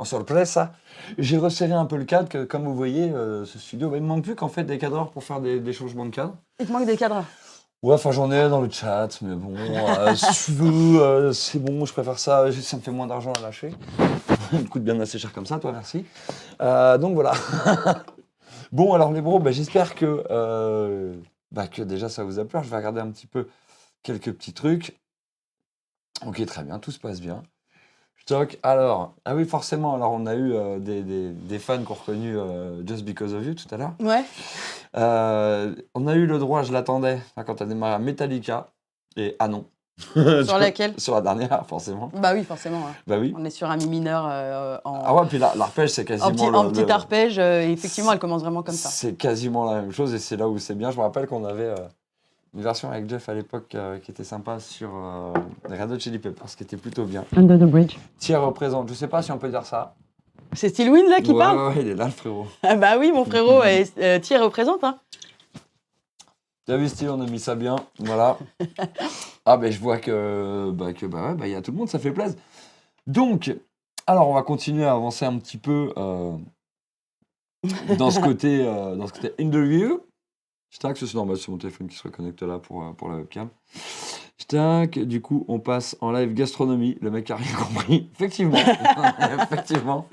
sorpresa. J'ai resserré un peu le cadre, que, comme vous voyez, ce studio, il me manque plus qu'en fait des cadreurs pour faire des changements de cadre. Il te manque des cadres. Ouais, enfin j'en ai dans le chat, mais bon, si tu veux, c'est bon, je préfère ça, ça me fait moins d'argent à lâcher. Il me coûte bien assez cher comme ça, toi, merci. Donc voilà. Bon, alors les bros, j'espère que déjà ça vous a plu. Je vais regarder un petit peu quelques petits trucs. Ok, très bien, tout se passe bien. Stock, alors, ah oui, forcément, alors on a eu des fans qui ont reconnu Just Because of You tout à l'heure. Ouais. On a eu le droit, je l'attendais, quand on a démarré à Metallica, et ah non. Sur laquelle? Sur la dernière, forcément. Bah oui, forcément. Ouais. Bah oui. On est sur un mi mineur Ah ouais, puis l'arpège, c'est quasiment en petit arpège. Et effectivement, elle commence vraiment comme ça. C'est quasiment la même chose et c'est là où c'est bien. Je me rappelle qu'on avait une version avec Jeff à l'époque qui était sympa sur les Red Hot Chili Peppers, qui était plutôt bien. Under the Bridge. Thierry représente, je sais pas si on peut dire ça. C'est Steel Wind là qui Ouais, parle? ouais, il est là le frérot. Ah bah oui, mon frérot, Thierry représente. Hein. T'as vu Steve, on a mis ça bien, voilà. Ah ben je vois que ouais, y a tout le monde, ça fait plaisir. Donc, alors on va continuer à avancer un petit peu dans ce côté interview. Je tac, c'est normal, c'est mon téléphone qui se reconnecte là pour la webcam. Je tac, du coup on passe en live gastronomie, le mec a rien compris. Effectivement, effectivement.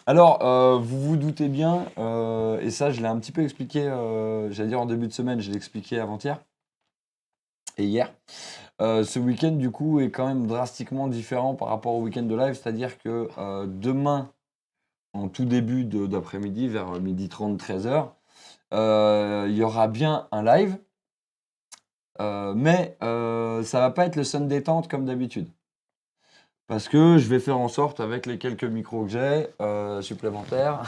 Alors, vous vous doutez bien, et ça je l'ai un petit peu expliqué, j'allais dire en début de semaine, je l'ai expliqué avant-hier et hier. Ce week-end du coup est quand même drastiquement différent par rapport au week-end de live, c'est-à-dire que demain, en tout début d'après-midi, vers 12h30, 13h, il y aura bien un live, mais ça va pas être le Sun détente comme d'habitude. Parce que je vais faire en sorte, avec les quelques micros que j'ai supplémentaires,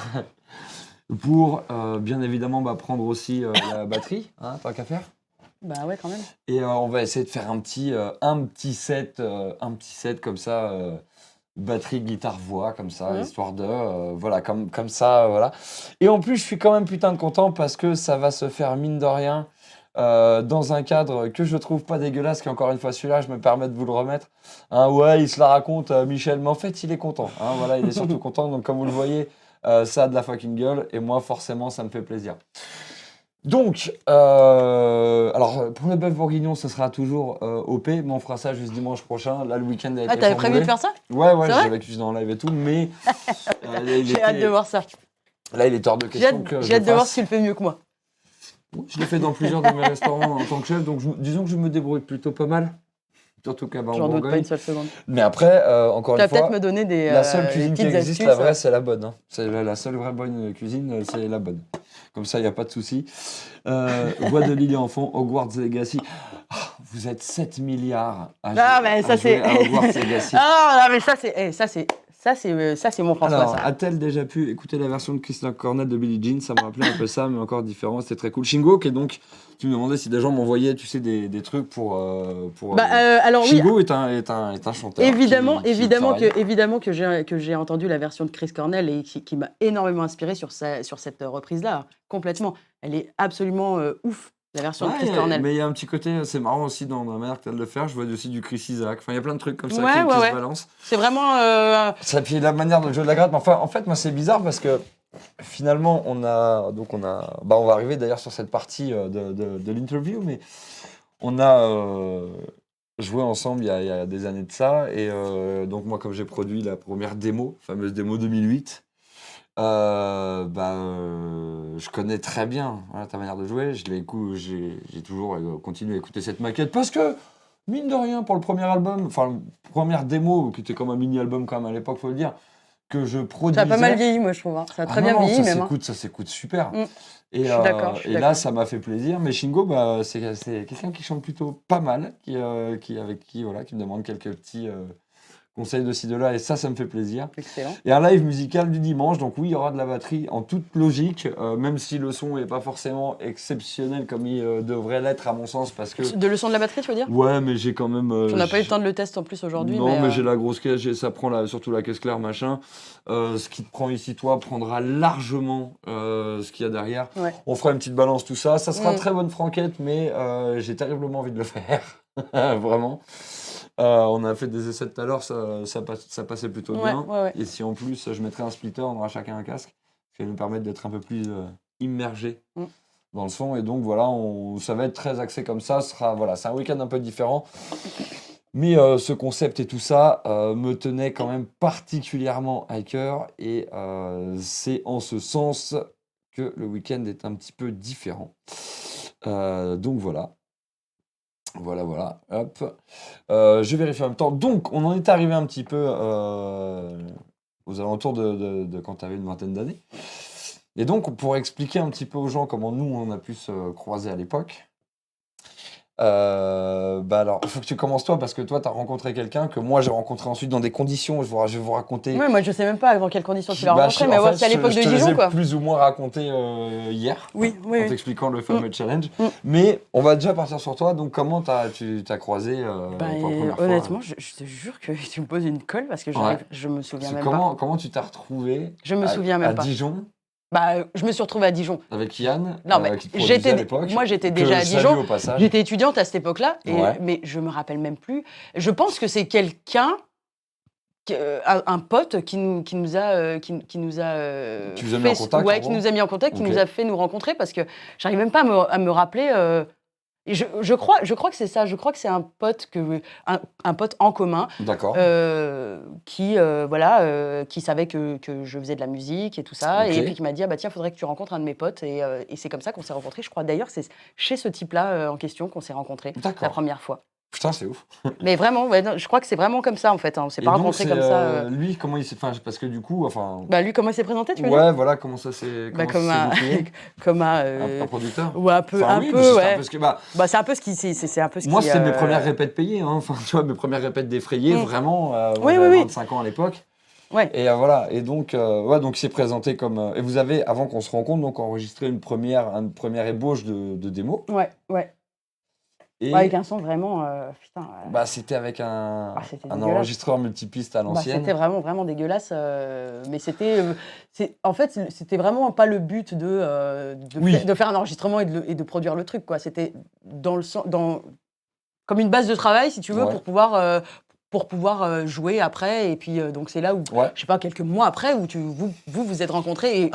pour bien évidemment prendre aussi la batterie, hein, tant qu'à faire. Bah ouais, quand même. Et on va essayer de faire un petit set comme ça, batterie, guitare, voix, comme ça, histoire de, voilà, comme ça, voilà. Et en plus, je suis quand même putain de content parce que ça va se faire mine de rien. Dans un cadre que je trouve pas dégueulasse, qui encore une fois celui-là, je me permets de vous le remettre. Hein, ouais, il se la raconte, Michel, mais en fait, il est content. Hein, voilà, il est surtout content. Donc, comme vous le voyez, ça a de la fucking gueule. Et moi, forcément, ça me fait plaisir. Donc, alors, pour le bœuf bourguignon, ce sera toujours OP, mais on fera ça juste dimanche prochain. Là, le week-end a été Ah, t'avais prévu de faire ça? Ouais, C'est vrai j'avais cuisiné en live et tout, mais J'ai hâte de voir ça. là, il est hors de question que J'ai hâte de voir si tu le fais mieux que moi. Je l'ai fait dans plusieurs de mes restaurants en tant que chef, donc disons que je me débrouille plutôt pas mal. Surtout qu'à en J'en doute pas Bourgogne. une seule seconde. Mais après, encore Tu vas une fois, peut-être me donner des la seule des cuisine qui petites existe, astuces. la vraie, c'est la bonne. Hein. C'est la seule vraie bonne cuisine, c'est la bonne. Comme ça, il n'y a pas de souci. Voix de Lily Enfant, Hogwarts Legacy. Ah, vous êtes 7 milliards à jouer à Hogwarts Legacy. Ah, non, mais ça, c'est mon François, Alors, ça. a-t-elle déjà pu écouter la version de Christina Cornell de Billie Jean? Ça me rappelait un peu ça, mais encore différent. C'était très cool. Shingo, qui est donc, tu me demandais si des gens m'envoyaient, tu sais, des trucs pour. Alors oui. Shingo est un chanteur. Évidemment, qui évidemment que j'ai entendu la version de Chris Cornell et qui m'a énormément inspiré sur cette reprise-là. Complètement. Elle est absolument ouf. La version de Chris Cornell. Mais il y a un petit côté, c'est marrant aussi dans la manière que tu as de le faire. Je vois aussi du Chris Isaac. Enfin, il y a plein de trucs comme ça qui se balancent. C'est vraiment. Ça, puis la manière de jouer de la gratte. Mais enfin, en fait, moi, c'est bizarre parce que finalement, on va arriver d'ailleurs sur cette partie de l'interview, mais on a joué ensemble il y a des années de ça. Et donc, moi, comme j'ai produit la première démo, fameuse démo 2008, je connais très bien ta manière de jouer. J'ai toujours continué à écouter cette maquette parce que, mine de rien, pour le premier album, enfin, première démo, qui était comme un mini-album quand même à l'époque, faut le dire, que je produisais. Ça a pas mal vieilli, moi, je trouve. Hein. Ça a très bien vieilli, même. Ça s'écoute super. Et, je suis d'accord. Là, ça m'a fait plaisir. Mais Shingo, c'est quelqu'un qui chante plutôt pas mal, qui me demande quelques petits conseils de ci, de là, et ça me fait plaisir. Excellent. Et un live musical du dimanche, donc oui, il y aura de la batterie en toute logique, même si le son n'est pas forcément exceptionnel comme il devrait l'être à mon sens, parce que... De le son de la batterie, tu veux dire? Ouais, mais j'ai quand même... On n'a pas eu le temps de le tester en plus aujourd'hui. Non, mais j'ai la grosse caisse, ça prend surtout la caisse claire, machin. Ce qui te prend ici, toi, prendra largement ce qu'il y a derrière. Ouais. On fera une petite balance, tout ça. Ça sera très bonne franquette, mais j'ai terriblement envie de le faire. Vraiment. On a fait des essais tout à l'heure, ça passait plutôt bien. Ouais. Et si en plus je mettrais un splitter, on aura chacun un casque, qui va nous permettre d'être un peu plus immergé dans le son. Et donc voilà, ça va être très axé comme ça. C'est un week-end un peu différent. Mais ce concept et tout ça me tenait quand même particulièrement à cœur. Et c'est en ce sens que le week-end est un petit peu différent. Donc voilà. Voilà, hop. Je vérifie en même temps. Donc, on en est arrivé un petit peu aux alentours de quand tu avais une vingtaine d'années. Et donc, pour expliquer un petit peu aux gens comment nous, on a pu se croiser à l'époque, Bah alors, il faut que tu commences toi, parce que toi, tu as rencontré quelqu'un que moi, j'ai rencontré ensuite dans des conditions. Je vais vous raconter. Ouais, moi je sais même pas dans quelles conditions tu l'as Bah, rencontré, en mais fait, ouais, c'est à l'époque je de te les Dijon, ai quoi. plus ou moins raconté hier, Oui, oui, en oui. t'expliquant le fameux challenge. Mm. Mais on va déjà partir sur toi. Donc, comment tu t'as croisé Bah, pour la première fois honnêtement, je te jure que tu me poses une colle parce que Ouais. je me souviens C'est même pas. comment tu t'es retrouvé Je me souviens à même pas. Dijon Bah, je me suis retrouvée à Dijon. avec Yann, Non, mais qui te produisait à l'époque. moi j'étais que déjà à je salue Dijon. au passage. J'étais étudiante à cette époque-là, Ouais. mais je me rappelle même plus. Je pense que c'est quelqu'un, un pote qui nous a, qui nous a Tu nous as mis en contact, ouais, en qui gros. nous a mis en contact, qui Ok. nous a fait nous rencontrer parce que j'arrive même pas à me rappeler. Et je crois que c'est ça. Je crois que c'est un pote un pote en commun. D'accord. Qui qui savait que je faisais de la musique et tout ça, Ok. et puis qui m'a dit: ah bah tiens, faudrait que tu rencontres un de mes potes, et c'est comme ça qu'on s'est rencontrés. Je crois d'ailleurs c'est chez ce type-là en question qu'on s'est rencontrés la D'accord. première fois. Putain, c'est ouf. Mais vraiment, ouais, non, je crois que c'est vraiment comme ça en fait. Hein. On s'est Et pas donc, rencontrés c'est comme ça. lui, comment il s'est. Enfin, parce que du coup, enfin. Bah lui, comment il s'est présenté, tu veux dire? Ouais, voilà, comment ça s'est. Bah, Comment ça s'est goupillé comme un producteur. ou un peu, Enfin, oui, peu, parce que c'était un ouais. peu ce que- bah, Bah c'est un peu ce qui, c'est un peu ce moi, qui. c'était mes premières répètes payées. Hein. Enfin, tu vois, mes premières répètes défrayées, Mm. vraiment. Moi, Oui, j'avais oui, oui. 25 ans à l'époque. Ouais. Et voilà. Et donc, ouais, donc il s'est présenté comme. Et vous avez, avant qu'on se rencontre, donc enregistré une première ébauche de démo. Ouais, ouais. Et Ouais, avec un son vraiment, putain. bah, c'était avec un C'était un dégueulasse. enregistreur multipiste à Bah, l'ancienne. c'était vraiment, vraiment dégueulasse. Mais en fait, c'était vraiment pas le but Oui. de faire un enregistrement et de produire le truc, quoi. C'était comme une base de travail, si tu veux, Ouais. pour pouvoir jouer après. Et puis, donc, c'est là où, Ouais. je sais pas, quelques mois après, où vous êtes rencontrés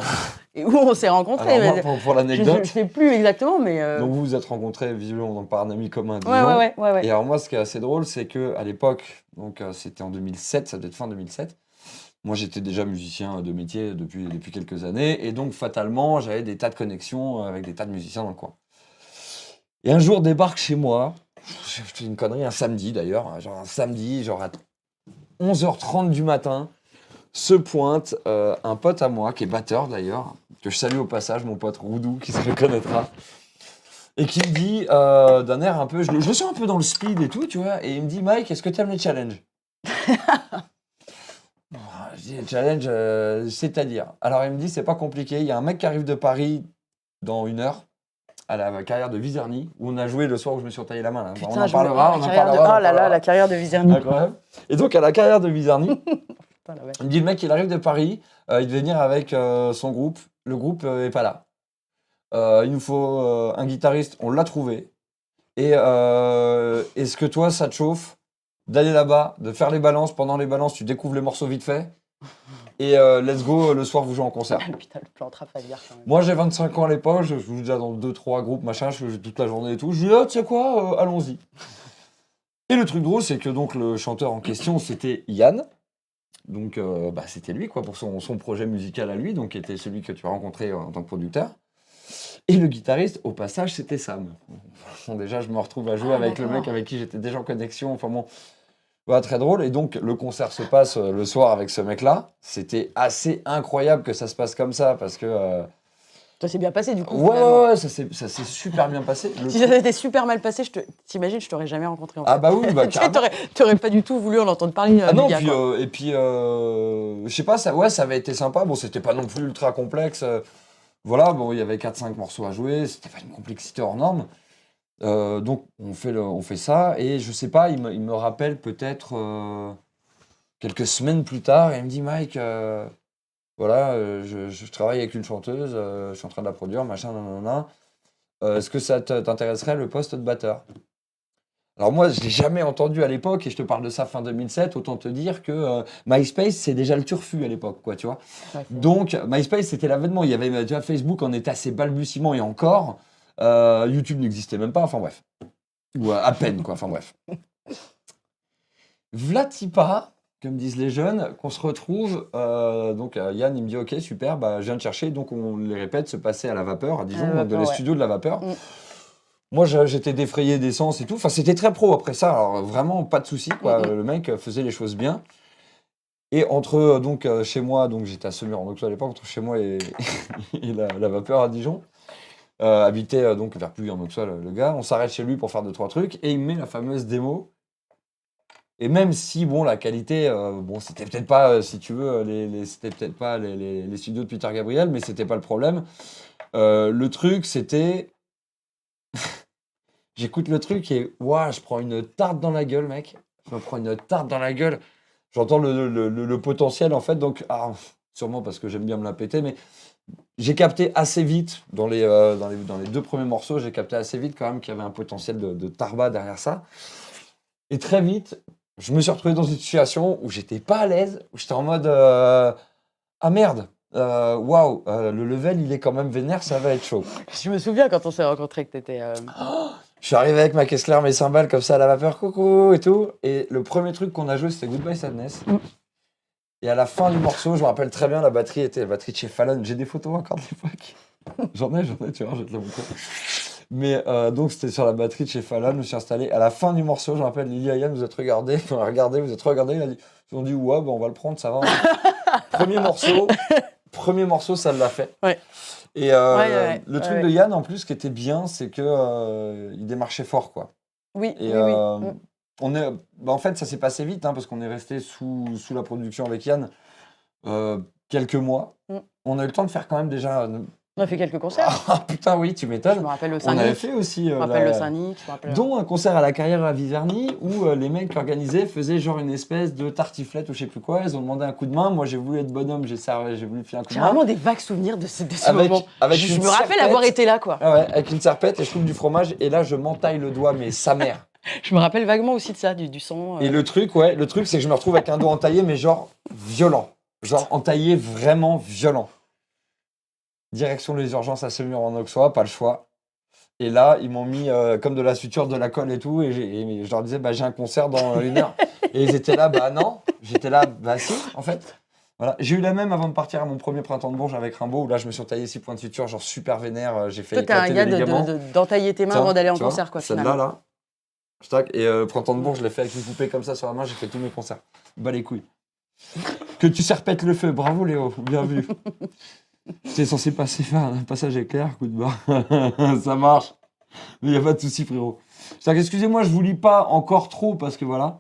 et où on s'est rencontrés. Alors, Mais moi, pour je l'anecdote. sais plus exactement, mais. Donc vous vous êtes rencontrés visiblement donc, par un ami commun à Dijon. Ouais. Et alors moi, ce qui est assez drôle, c'est que à l'époque, donc c'était en 2007, ça devait être fin 2007. Moi, j'étais déjà musicien de métier depuis quelques années, et donc fatalement, j'avais des tas de connexions avec des tas de musiciens dans le coin. Et un jour débarque chez moi, je fais une connerie, un samedi d'ailleurs, genre à 11h30 du matin, se pointe un pote à moi, qui est batteur d'ailleurs, que je salue au passage, mon pote Roudou, qui se reconnaîtra, et qui me dit, d'un air un peu, je le sens un peu dans le speed et tout, tu vois, et il me dit, Mike, est-ce que tu aimes les challenges? Je dis, les challenges, c'est-à-dire? Alors il me dit, c'est pas compliqué, il y a un mec qui arrive de Paris dans 1 heure, à la carrière de Vizerny, où on a joué le soir où je me suis entaillé la main. Là. Putain, on en parlera, la carrière de Vizerny. Incroyable. Et donc, à la carrière de Vizerny, Putain, la vache. il me dit, le mec, il arrive de Paris, il devait venir avec son groupe. Le groupe est pas là. Il nous faut un guitariste, on l'a trouvé. Et est-ce que toi, ça te chauffe d'aller là-bas, de faire les balances? Pendant les balances, tu découvres les morceaux vite fait. Et let's go, le soir, vous jouez en concert. Putain, le plan Trafalgar quand même. Moi, j'ai 25 ans à l'époque, je joue déjà dans 2-3 groupes, machin, je joue toute la journée et tout. Je dis, ah, tu sais quoi, allons-y. Et le truc drôle, c'est que donc le chanteur en question, c'était Yann. Donc, c'était lui, quoi, pour son projet musical à lui, donc qui était celui que tu as rencontré en tant que producteur. Et le guitariste, au passage, c'était Sam. Bon, déjà, je me retrouve à jouer avec le mec avec qui j'étais déjà en connexion. Enfin bon, voilà, très drôle. Et donc, le concert se passe le soir avec ce mec-là. C'était assez incroyable que ça se passe comme ça, parce que... Ça s'est bien passé du coup. finalement. Ouais, ça s'est super bien passé. Si ça s'était super mal passé, t'imagines, je t'aurais jamais rencontré en fait. Ah bah oui, bah Tu sais, carrément. t'aurais pas du tout voulu en entendre parler. Ah du non, gars, puis, quoi. je sais pas, ça avait été sympa. Bon, c'était pas non plus ultra complexe. Voilà, bon, il y avait 4-5 morceaux à jouer. C'était pas une complexité hors norme. Donc, on fait ça. Et je sais pas, il me rappelle peut-être quelques semaines plus tard. Et il me dit, Mike, voilà, je travaille avec une chanteuse. Je suis en train de la produire, machin, nanana. Est-ce que ça t'intéresserait le poste de batteur? Alors moi, je l'ai jamais entendu à l'époque, et je te parle de ça fin 2007, autant te dire que MySpace, c'est déjà le turfu à l'époque, quoi, tu vois. Ouais, Donc, MySpace, c'était l'avènement. Il y avait déjà Facebook, on était à ses balbutiements, et encore. YouTube n'existait même pas, enfin bref. Ou à peine, quoi, enfin bref. Vlatipa, comme disent les jeunes, qu'on se retrouve. Donc Yann, il me dit, ok, super, bah, je viens de chercher. Donc on les répète, se passer à la vapeur, à Dijon, donc de les studios de la vapeur. Mm. Moi, j'étais défrayé d'essence et tout. Enfin, c'était très pro après ça. Alors, vraiment, pas de souci, quoi. Le mec faisait les choses bien. Et entre, chez moi, donc j'étais à Semur-en-Auxois à l'époque, entre chez moi et, et la vapeur à Dijon, habitait donc vers Puy en Auxois, le gars. On s'arrête chez lui pour faire 2-3 trucs et il me met la fameuse démo. Et même si, bon, la qualité, bon, c'était peut-être pas, si tu veux, c'était peut-être pas les studios de Peter Gabriel, mais c'était pas le problème. Le truc, c'était. J'écoute le truc et, ouah, je prends une tarte dans la gueule, mec. Je me prends une tarte dans la gueule. J'entends le potentiel, en fait, donc, sûrement parce que j'aime bien me la péter, mais j'ai capté assez vite, dans les 2 premiers morceaux, j'ai capté assez vite quand même qu'il y avait un potentiel de tarba derrière ça. Et très vite, je me suis retrouvé dans une situation où j'étais pas à l'aise, où j'étais en mode ah merde, waouh, le level il est quand même vénère, ça va être chaud. Je me souviens quand on s'est rencontrés que t'étais. Je suis arrivé avec ma caisse claire, mes cymbales comme ça à la vapeur, coucou et tout. Et le premier truc qu'on a joué c'était Goodbye Sadness. Et à la fin du morceau, je me rappelle très bien, la batterie était la batterie de chez Fallon. J'ai des photos encore de l'époque. J'en ai, tu vois, je vais te la montrer. Mais donc c'était sur la batterie de chez Fallon, je me suis installé. À la fin du morceau, je me rappelle, Lily et Yann, vous êtes regardés, vous êtes regardés, ils ont dit ouais, on va le prendre, ça va. Premier morceau, ça l'a fait. Ouais. Et le truc de Yann en plus qui était bien, c'est que il démarchait fort, quoi. Oui, Et oui. en fait, ça s'est passé vite, parce qu'on est resté sous la production avec Yann quelques mois. On a eu le temps de faire quand même déjà. On a fait quelques concerts. Ah putain, oui, tu Je m'étonnes. me rappelle le On Saint-Nic. avait fait aussi. Je me rappelle le Saint-Nic. Je me rappelle. Dont un concert à la Carrière à Viverny où les mecs organisaient faisaient genre une espèce de tartiflette ou je sais plus quoi. Ils ont demandé un coup de main. Moi, j'ai voulu être bonhomme, j'ai voulu filer un coup de J'ai main. vraiment des vagues souvenirs de ce Avec moment. Je une me rappelle serpette. avoir été là, quoi. Ah ouais, avec une serpette et je coupe du fromage et là, je m'entaille le doigt, mais sa mère. Je me rappelle vaguement aussi de ça, du son. Et le truc, c'est que je me retrouve avec un doigt entaillé, mais genre violent. Genre entaillé vraiment violent. Direction les urgences à Semur en Auxois, pas le choix. Et là, ils m'ont mis comme de la suture, de la colle et tout. Et je leur disais, j'ai un concert dans 1 heure. Et ils étaient là, non. J'étais là, si, en fait. Voilà. J'ai eu la même avant de partir à mon premier printemps de Bourges avec Rimbaud, où là, je me suis taillé 6 points de suture, genre super vénère. J'ai fait Toi, t'es un éclater gars les ligaments. d'entailler tes mains avant d'aller en Tu vois, concert, quoi, celle-là, finalement. là. Tac, et printemps de Bourges, je l'ai fait avec une poupée comme ça sur la main, j'ai fait tous mes concerts. Bas les couilles. Que tu serpètes le feu, bravo Léo, bien vu. J'étais censé faire un passage éclair, coup de barre. Ça marche. Mais il n'y a pas de souci, frérot. Excusez-moi, je vous lis pas encore trop parce que voilà.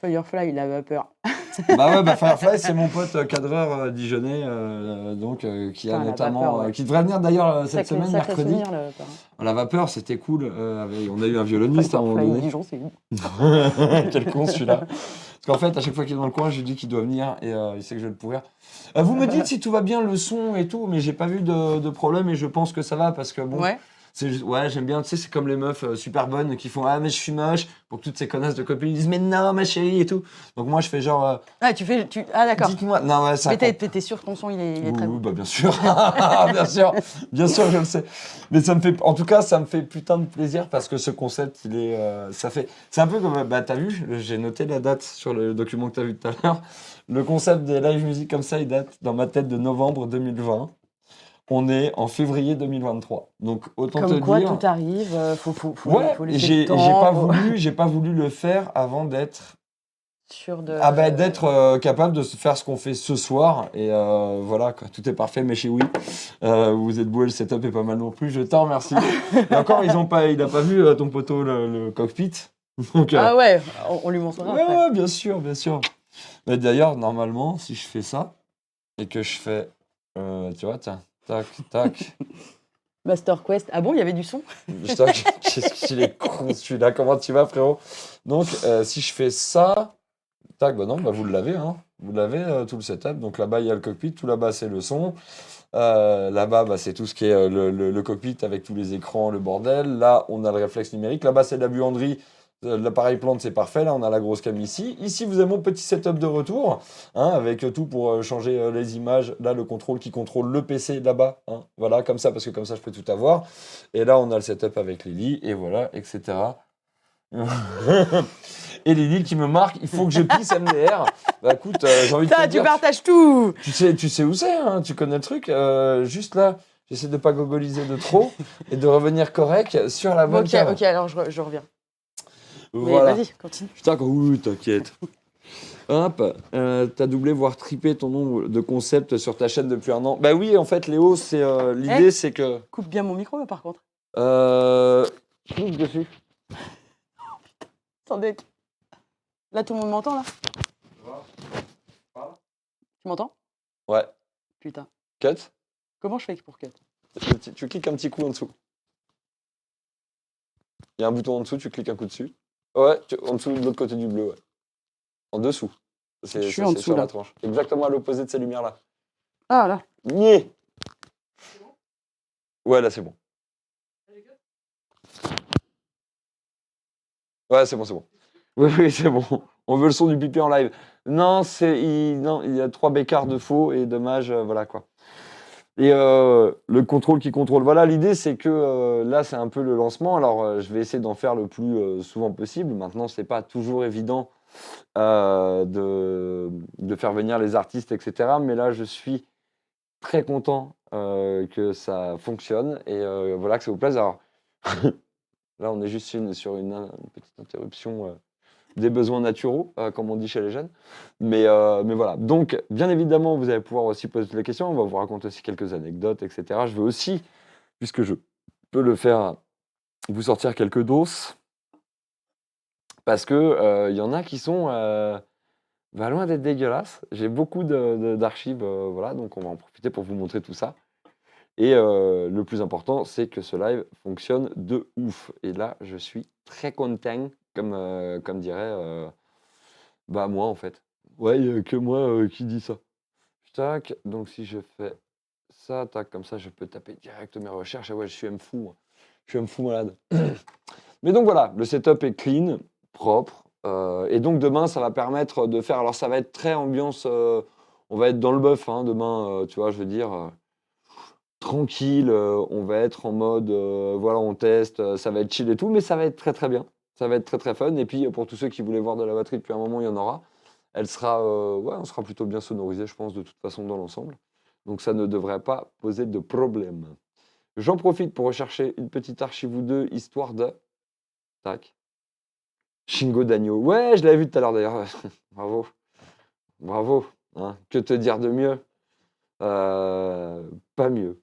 Firefly, il avait peur. Firefly, c'est mon pote cadreur dijonnais, qui a Putain, la notamment. vapeur, ouais. Qui devrait venir d'ailleurs cette semaine, Sacré mercredi. souvenir, le peur. La vapeur, c'était cool. On a eu un violoniste à un moment Firefly, donné. Dijon, c'est où? Quel con celui-là. Parce qu'en fait, à chaque fois qu'il est dans le coin, je lui dis qu'il doit venir et il sait que je vais le pourrir. Vous me dites si tout va bien, le son et tout, mais j'ai pas vu de problème et je pense que ça va parce que bon. Ouais. J'aime bien, tu sais, c'est comme les meufs super bonnes qui font ah, mais je suis moche, pour que toutes ces connasses de copines disent mais non, ma chérie et tout. Donc moi, je fais genre. Ah, d'accord. Dites-moi. Non, ouais, ça. Mais t'es sûr que ton son, il est très Oui, bon. bien sûr. bien sûr, je le sais. Mais en tout cas, ça me fait putain de plaisir parce que ce concept, c'est un peu comme, t'as vu, j'ai noté la date sur le document que t'as vu tout à l'heure. Le concept des live music comme ça, il date dans ma tête de novembre 2020. On est en février 2023. Donc autant Comme te quoi, dire. tout arrive, faut laisser j'ai le temps. j'ai pas voulu le faire avant d'être Sûr de... d'être capable de faire ce qu'on fait ce soir et voilà quoi, tout est parfait mais chez oui vous êtes beau, le setup est pas mal non plus, je t'en remercie. Et encore il a pas vu ton poteau le cockpit. Donc, Ah ouais, on lui montrera après. ouais, bien sûr. Mais d'ailleurs naturellement si je fais ça et que je fais tu vois tiens tac Master Quest. Ah bon, il y avait du son? qu'est-ce qu'il est con celui-là, comment tu vas frérot? Donc si je fais ça tac, non, vous l'avez, hein. Vous l'avez, tout le setup. Donc là-bas, il y a le cockpit, tout là-bas, c'est le son. Là-bas, c'est tout ce qui est le cockpit avec tous les écrans, le bordel. Là, on a le réflexe numérique. Là-bas, c'est de la buanderie. L'appareil plante, c'est parfait. Là, on a la grosse cam ici. Ici, vous avez mon petit setup de retour, hein, avec tout pour changer les images. Là, le contrôle qui contrôle le PC là-bas. Hein. Voilà, comme ça, parce que comme ça, je peux tout avoir. Et là, on a le setup avec Lily, et voilà, etc. Et Lily qui me marque, il faut que je pisse MDR. Bah écoute, j'ai envie de te Ça, tu dire, partages tout. tu sais où c'est, hein, tu connais le truc. Juste là, j'essaie de pas gogoliser de trop et de revenir correct sur la bonne cam. Ok, alors je reviens. Voilà. Mais vas-y, continue. Putain, oui, t'inquiète. Hop, t'as doublé, voire triplé ton nombre de concepts sur ta chaîne depuis un an. Bah oui, en fait, Léo, l'idée, c'est que... Coupe bien mon micro, par contre. Clique dessus. Attendez. Là, tout le monde m'entend, là? Tu m'entends? Ouais. Putain. Cut. Comment je fais pour cut? Tu cliques un petit coup en dessous. Il y a un bouton en dessous, tu cliques un coup dessus. Ouais, en dessous, de l'autre côté du bleu, ouais. En dessous. Je suis en dessous, sur là. la tranche. Exactement à l'opposé de ces lumières-là. Ah, là. Niais. Ouais, là, c'est bon. Ouais, c'est bon, c'est bon. Oui, c'est bon. On veut le son du pipi en live. Non, il y a 3 bécards de faux et dommage, voilà quoi. Et le contrôle qui contrôle. Voilà, l'idée c'est que là c'est un peu le lancement. Alors je vais essayer d'en faire le plus souvent possible. Maintenant, c'est pas toujours évident de faire venir les artistes, etc. Mais là, je suis très content que ça fonctionne et voilà que ça vous plaise. Alors là, on est juste sur une petite interruption des besoins naturels, comme on dit chez les jeunes. Mais voilà. Donc, bien évidemment, vous allez pouvoir aussi poser les questions. On va vous raconter aussi quelques anecdotes, etc. Je veux aussi, puisque je peux le faire, vous sortir quelques doses. Parce que y en a qui sont loin d'être dégueulasses. J'ai beaucoup d'archives, voilà. Donc, on va en profiter pour vous montrer tout ça. Et le plus important, c'est que ce live fonctionne de ouf. Et là, je suis très content, comme dirait moi, en fait. Ouais, il n'y a que moi qui dis ça. Tac, donc si je fais ça, tac, comme ça, je peux taper direct mes recherches. Ah ouais, je suis un fou. Moi. Je suis un fou malade. Mais donc voilà, le setup est clean, propre. Et donc demain, ça va permettre de faire... Alors ça va être très ambiance... on va être dans le bœuf, hein, demain, tu vois, je veux dire... tranquille, on va être en mode, voilà, on teste, ça va être chill et tout, mais ça va être très très bien. Ça va être très très fun. Et puis pour tous ceux qui voulaient voir de la batterie depuis un moment, il y en aura. Elle sera, on sera plutôt bien sonorisé, je pense, de toute façon dans l'ensemble. Donc ça ne devrait pas poser de problème. J'en profite pour rechercher une petite archive ou deux, histoire de... Tac. Shingo Danyo. Ouais, je l'avais vu tout à l'heure d'ailleurs. Bravo. Bravo. Hein. Que te dire de mieux? Pas mieux.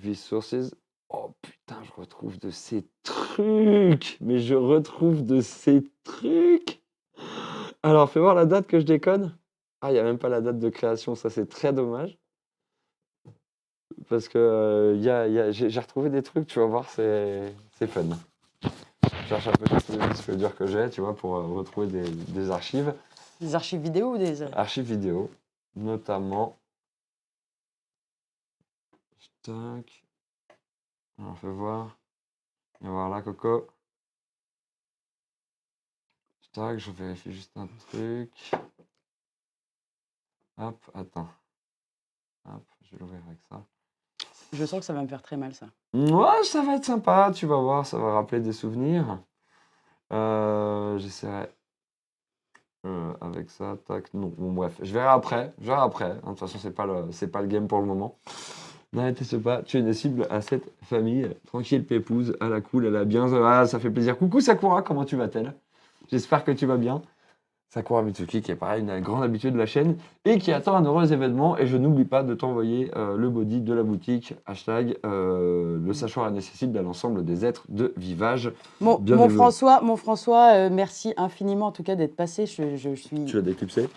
Resources. Oh putain, je retrouve de ces trucs. Mais je retrouve de ces trucs. Alors, fais voir la date que je déconne. Ah, il n'y a même pas la date de création, ça c'est très dommage. Parce que j'ai retrouvé des trucs, tu vas voir, c'est fun. Je cherche un peu tous les disques durs que j'ai, tu vois, pour retrouver des archives. Des archives vidéo ou des... Archives vidéo, notamment. Tac. Alors, fais voir. Et voilà, Coco. Tac, je vérifie juste un truc. Hop, attends. Hop, je vais l'ouvrir avec ça. Je sens que ça va me faire très mal, ça. Ouais, ça va être sympa, tu vas voir, ça va rappeler des souvenirs. J'essaierai avec ça, tac, non, bon bref, je verrai après, hein. De toute façon, c'est pas le game pour le moment. N'arrêtez pas, tu es une cible à cette famille, tranquille, pépouse, à la cool, elle a bien, ah, ça fait plaisir. Coucou Sakura, comment tu vas-t-elle? J'espère que tu vas bien. Sakura Mitsuki, qui est pareil, une grande habitude de la chaîne et qui attend un heureux événement. Et je n'oublie pas de t'envoyer le body de la boutique, hashtag le sachoir accessible à l'ensemble des êtres de Vivage. Mon François, merci infiniment en tout cas d'être passé. Je suis... Tu l'as déclipsé?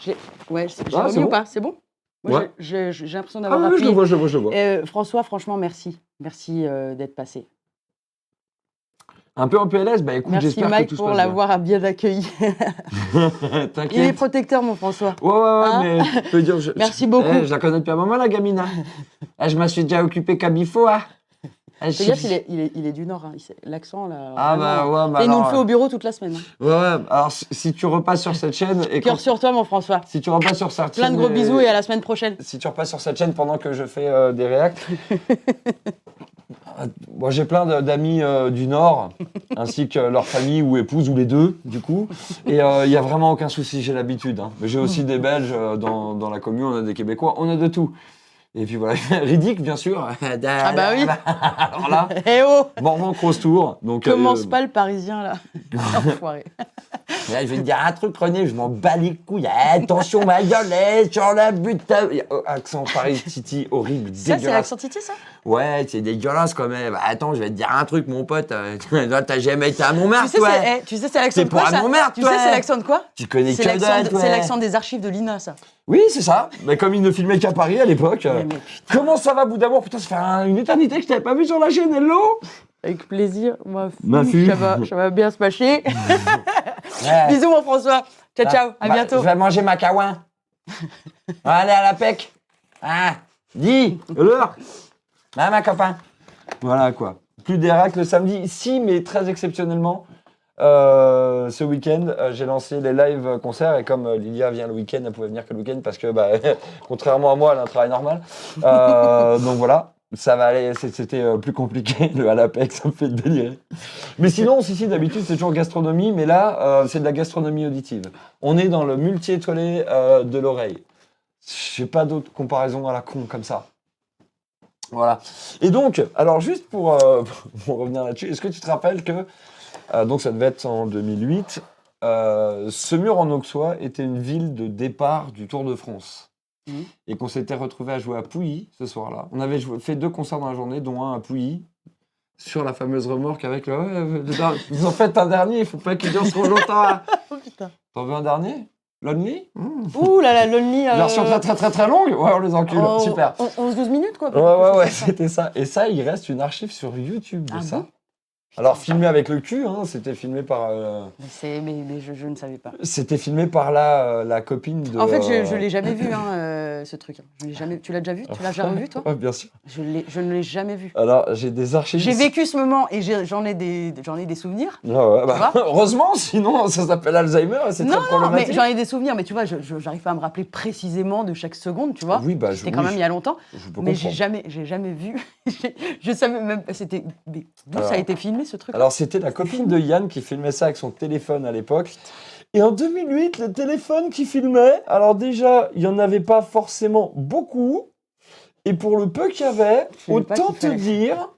Ouais, j'ai Ah, remis c'est ou bon. pas? C'est bon? Moi, Ouais. j'ai l'impression Ah d'avoir oui, appuyé. je le vois. François, franchement, merci. Merci d'être passé. Un peu en PLS, bah écoute, Merci j'espère Mike que tout se pour passe bien. l'avoir bien accueilli. T'inquiète. Il est protecteur, mon François. Ouais, Hein? mais je peux dire... Merci beaucoup. Je la connais depuis un moment, la gamine. Hein. Je me suis déjà occupé comme il faut. Hein. Fais gaffe, il est du Nord. Hein. L'accent, là. Ah vraiment, bah ouais, bah et il nous le alors, fait au bureau toute la semaine. Hein. Ouais, alors si tu repasses sur cette chaîne... et Cœur sur toi, mon François. Si tu repasses sur cette Plein chaîne... de gros bisous et à la semaine prochaine. Si tu repasses sur cette chaîne pendant que je fais des réacts... Moi, j'ai plein d'amis du Nord, ainsi que leur famille ou épouse, ou les deux, du coup. Et il n'y a vraiment aucun souci, j'ai l'habitude. Hein. J'ai aussi des Belges dans la commune, on a des Québécois, on a de tout. Et puis voilà, Riddick, bien sûr. Ah bah oui. Alors là, Eh oh, Morvan Cross Tour. Donc, commence pas le Parisien, là. Enfoiré. Et là, je vais te dire un truc, René, je m'en bats les couilles. Attention, ma gueule, sur la butte. Accent Paris City, horrible, Ça, c'est dégueulasse. l'accent Titi, ça? Ouais, c'est dégueulasse quand même. Attends, je vais te dire un truc, mon pote. Toi, t'as jamais été à Montmartre, Tu sais, toi. tu sais, c'est l'accent C'est de quoi, pour ça? Montmartre, Tu toi. sais, c'est l'accent de quoi? Tu connais C'est que l'accent dalle, de- toi. c'est l'accent des archives de l'INA, ça. Oui, c'est ça. Mais comme il ne filmait qu'à Paris à l'époque. Mais putain. Comment ça va, bout d'amour? Putain, ça fait une éternité que je t'avais pas vu sur la chaîne, hello. Avec plaisir, Ma fille. ça va bien se mâcher. Ouais. Bisous, mon François. Ciao, ciao, à Bah, bientôt. Je vais manger ma kawa. Allez, à la pec. Ah, dis, l'heure. Ah, ma copain. Voilà, quoi. Plus des racks le samedi. Si, mais très exceptionnellement, ce week-end, j'ai lancé les live concerts. Et comme Lilia vient le week-end, elle pouvait venir que le week-end parce que, bah, contrairement à moi, elle a un travail normal. Donc voilà. Ça va aller, c'était plus compliqué, le à l'APEC, ça me fait délirer. Mais sinon, si, d'habitude, c'est toujours gastronomie, mais là, c'est de la gastronomie auditive. On est dans le multi-étoilé de l'oreille. Je n'ai pas d'autre comparaison à la con comme ça. Voilà. Et donc, alors juste pour revenir là-dessus, est-ce que tu te rappelles que, donc ça devait être en 2008, Semur en Auxois était une ville de départ du Tour de France. Et qu'on s'était retrouvé à jouer à Pouilly ce soir-là. On avait fait 2 concerts dans la journée, dont un à Pouilly, sur la fameuse remorque avec le... Ils ont fait un dernier, il faut pas qu'il dure trop longtemps. Oh putain. T'en veux un dernier? Lonely? Ouh là là, Lonely. Version très longue? Ouais, on les encule, super. 11-12 minutes, quoi. Ouais, c'était ça. Et ça, il reste une archive sur YouTube de Ah ça. bon? Alors, filmé avec le cul, hein, c'était filmé par... Mais je ne savais pas. C'était filmé par la copine de... En fait, je ne l'ai jamais vu, ce truc. Je l'ai jamais... Tu l'as déjà vu? Tu l'as jamais vu, toi? Ouais, bien sûr. Je ne l'ai jamais vu. Alors, j'ai des archives... J'ai vécu ce moment et j'en ai des souvenirs. Ah ouais, bah, Tu vois heureusement, sinon ça s'appelle Alzheimer et c'est très Non, mais problématique. j'en ai des souvenirs, mais tu vois, je n'arrive pas à me rappeler précisément de chaque seconde, tu vois. Oui, bah, C'était quand même il y a longtemps. je peux Mais comprendre. j'ai jamais vu. Je savais même pas. C'était. D'où ça a été filmé, ce truc? Alors, c'était la copine de Yann qui filmait ça avec son téléphone à l'époque. Et en 2008, le téléphone qui filmait, alors déjà, il n'y en avait pas forcément beaucoup. Et pour le peu qu'il y avait, Je savais pas autant qu'il te fallait. dire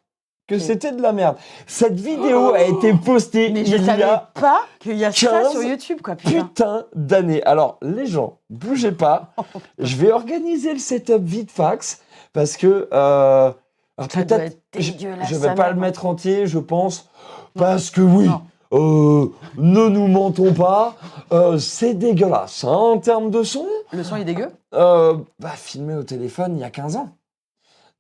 que Ok. c'était de la merde. Cette vidéo a été postée Mais il je y savais a pas qu'il y a ça 15 sur YouTube, quoi, putain. putain d'années. Alors, les gens, bougez pas. Je vais organiser le setup vite fax parce que alors Ça doit peut-être être dégueulasse, je sa vais pas mère. le mettre entier, je pense, parce que oui. Non. Ne nous mentons pas, c'est dégueulasse. Hein, en termes de son, Le son est dégueu. filmé au téléphone il y a 15 ans.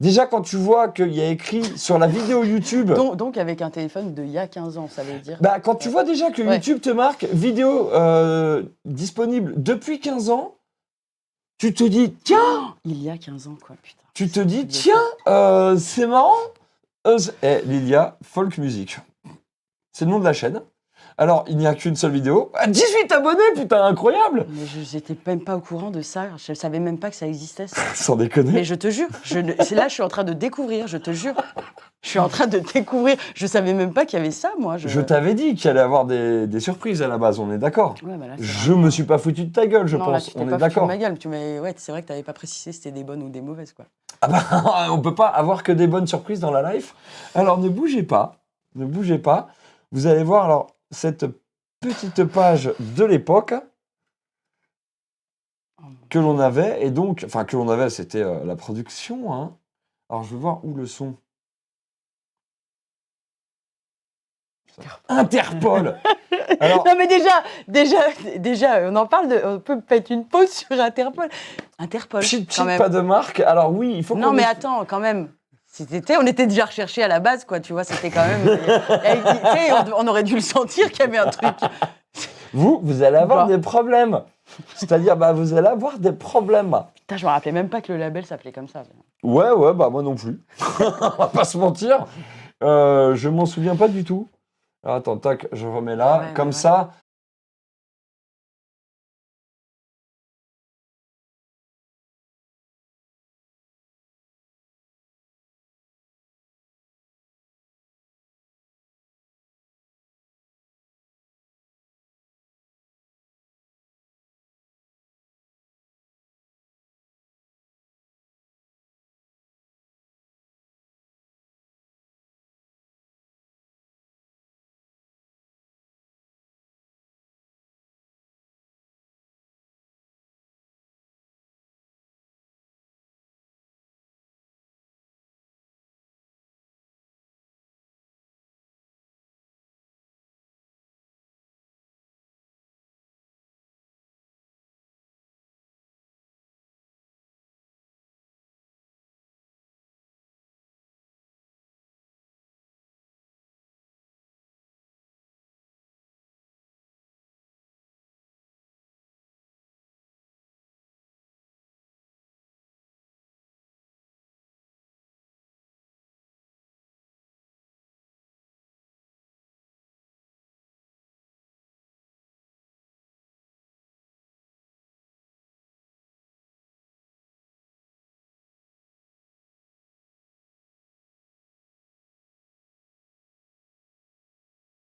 Déjà, quand tu vois qu'il y a écrit sur la vidéo YouTube... Donc, avec un téléphone d'il y a 15 ans, ça veut dire. quand tu vois déjà que Ouais. YouTube te marque vidéo disponible depuis 15 ans, tu te dis, tiens, Il y a 15 ans, quoi, putain. tu te dis, C'est vieux, tiens, c'est marrant. Lilia, Folk Music. C'est le nom de la chaîne. Alors, il n'y a qu'une seule vidéo. 18 abonnés, putain, incroyable. Mais je n'étais même pas au courant de ça. Je savais même pas que ça existait. Ça. Sans déconner. Mais je te jure, c'est là je suis en train de découvrir, je te jure. Je suis en train de découvrir. Je savais même pas qu'il y avait ça, moi. Je t'avais dit qu'il allait avoir des surprises à la base, on est d'accord. Ouais, bah là, c'est Je me suis pas foutu de ta gueule, je non, là, pense. tu t'es On pas est foutu de d'accord. ma gueule. Ouais, c'est vrai que tu n'avais pas précisé si c'était des bonnes ou des mauvaises, quoi. Ah bah, on peut pas avoir que des bonnes surprises dans la life. Alors ne bougez pas, ne bougez pas. Vous allez voir alors cette petite page de l'époque que l'on avait et donc, enfin que l'on avait, c'était la production. Hein. Alors je veux voir où le son. Interpol. Alors, Non, mais déjà, on en parle. On peut mettre une pause sur Interpol. Interpol, pchit, quand même. pas de marque. Alors oui, il faut Non, qu'on mais ait- attends, quand même. On était déjà recherché à la base, quoi. Tu vois, c'était quand même. Tu sais, on aurait dû le sentir qu'il y avait un truc. Vous allez avoir Bah. des problèmes. C'est-à-dire, vous allez avoir des problèmes. Putain, je me rappelais même pas que le label s'appelait comme ça. Ouais, bah moi non plus. On va pas se mentir. Je m'en souviens pas du tout. Alors, attends, tac, je remets là. Ouais, Comme ouais. ça,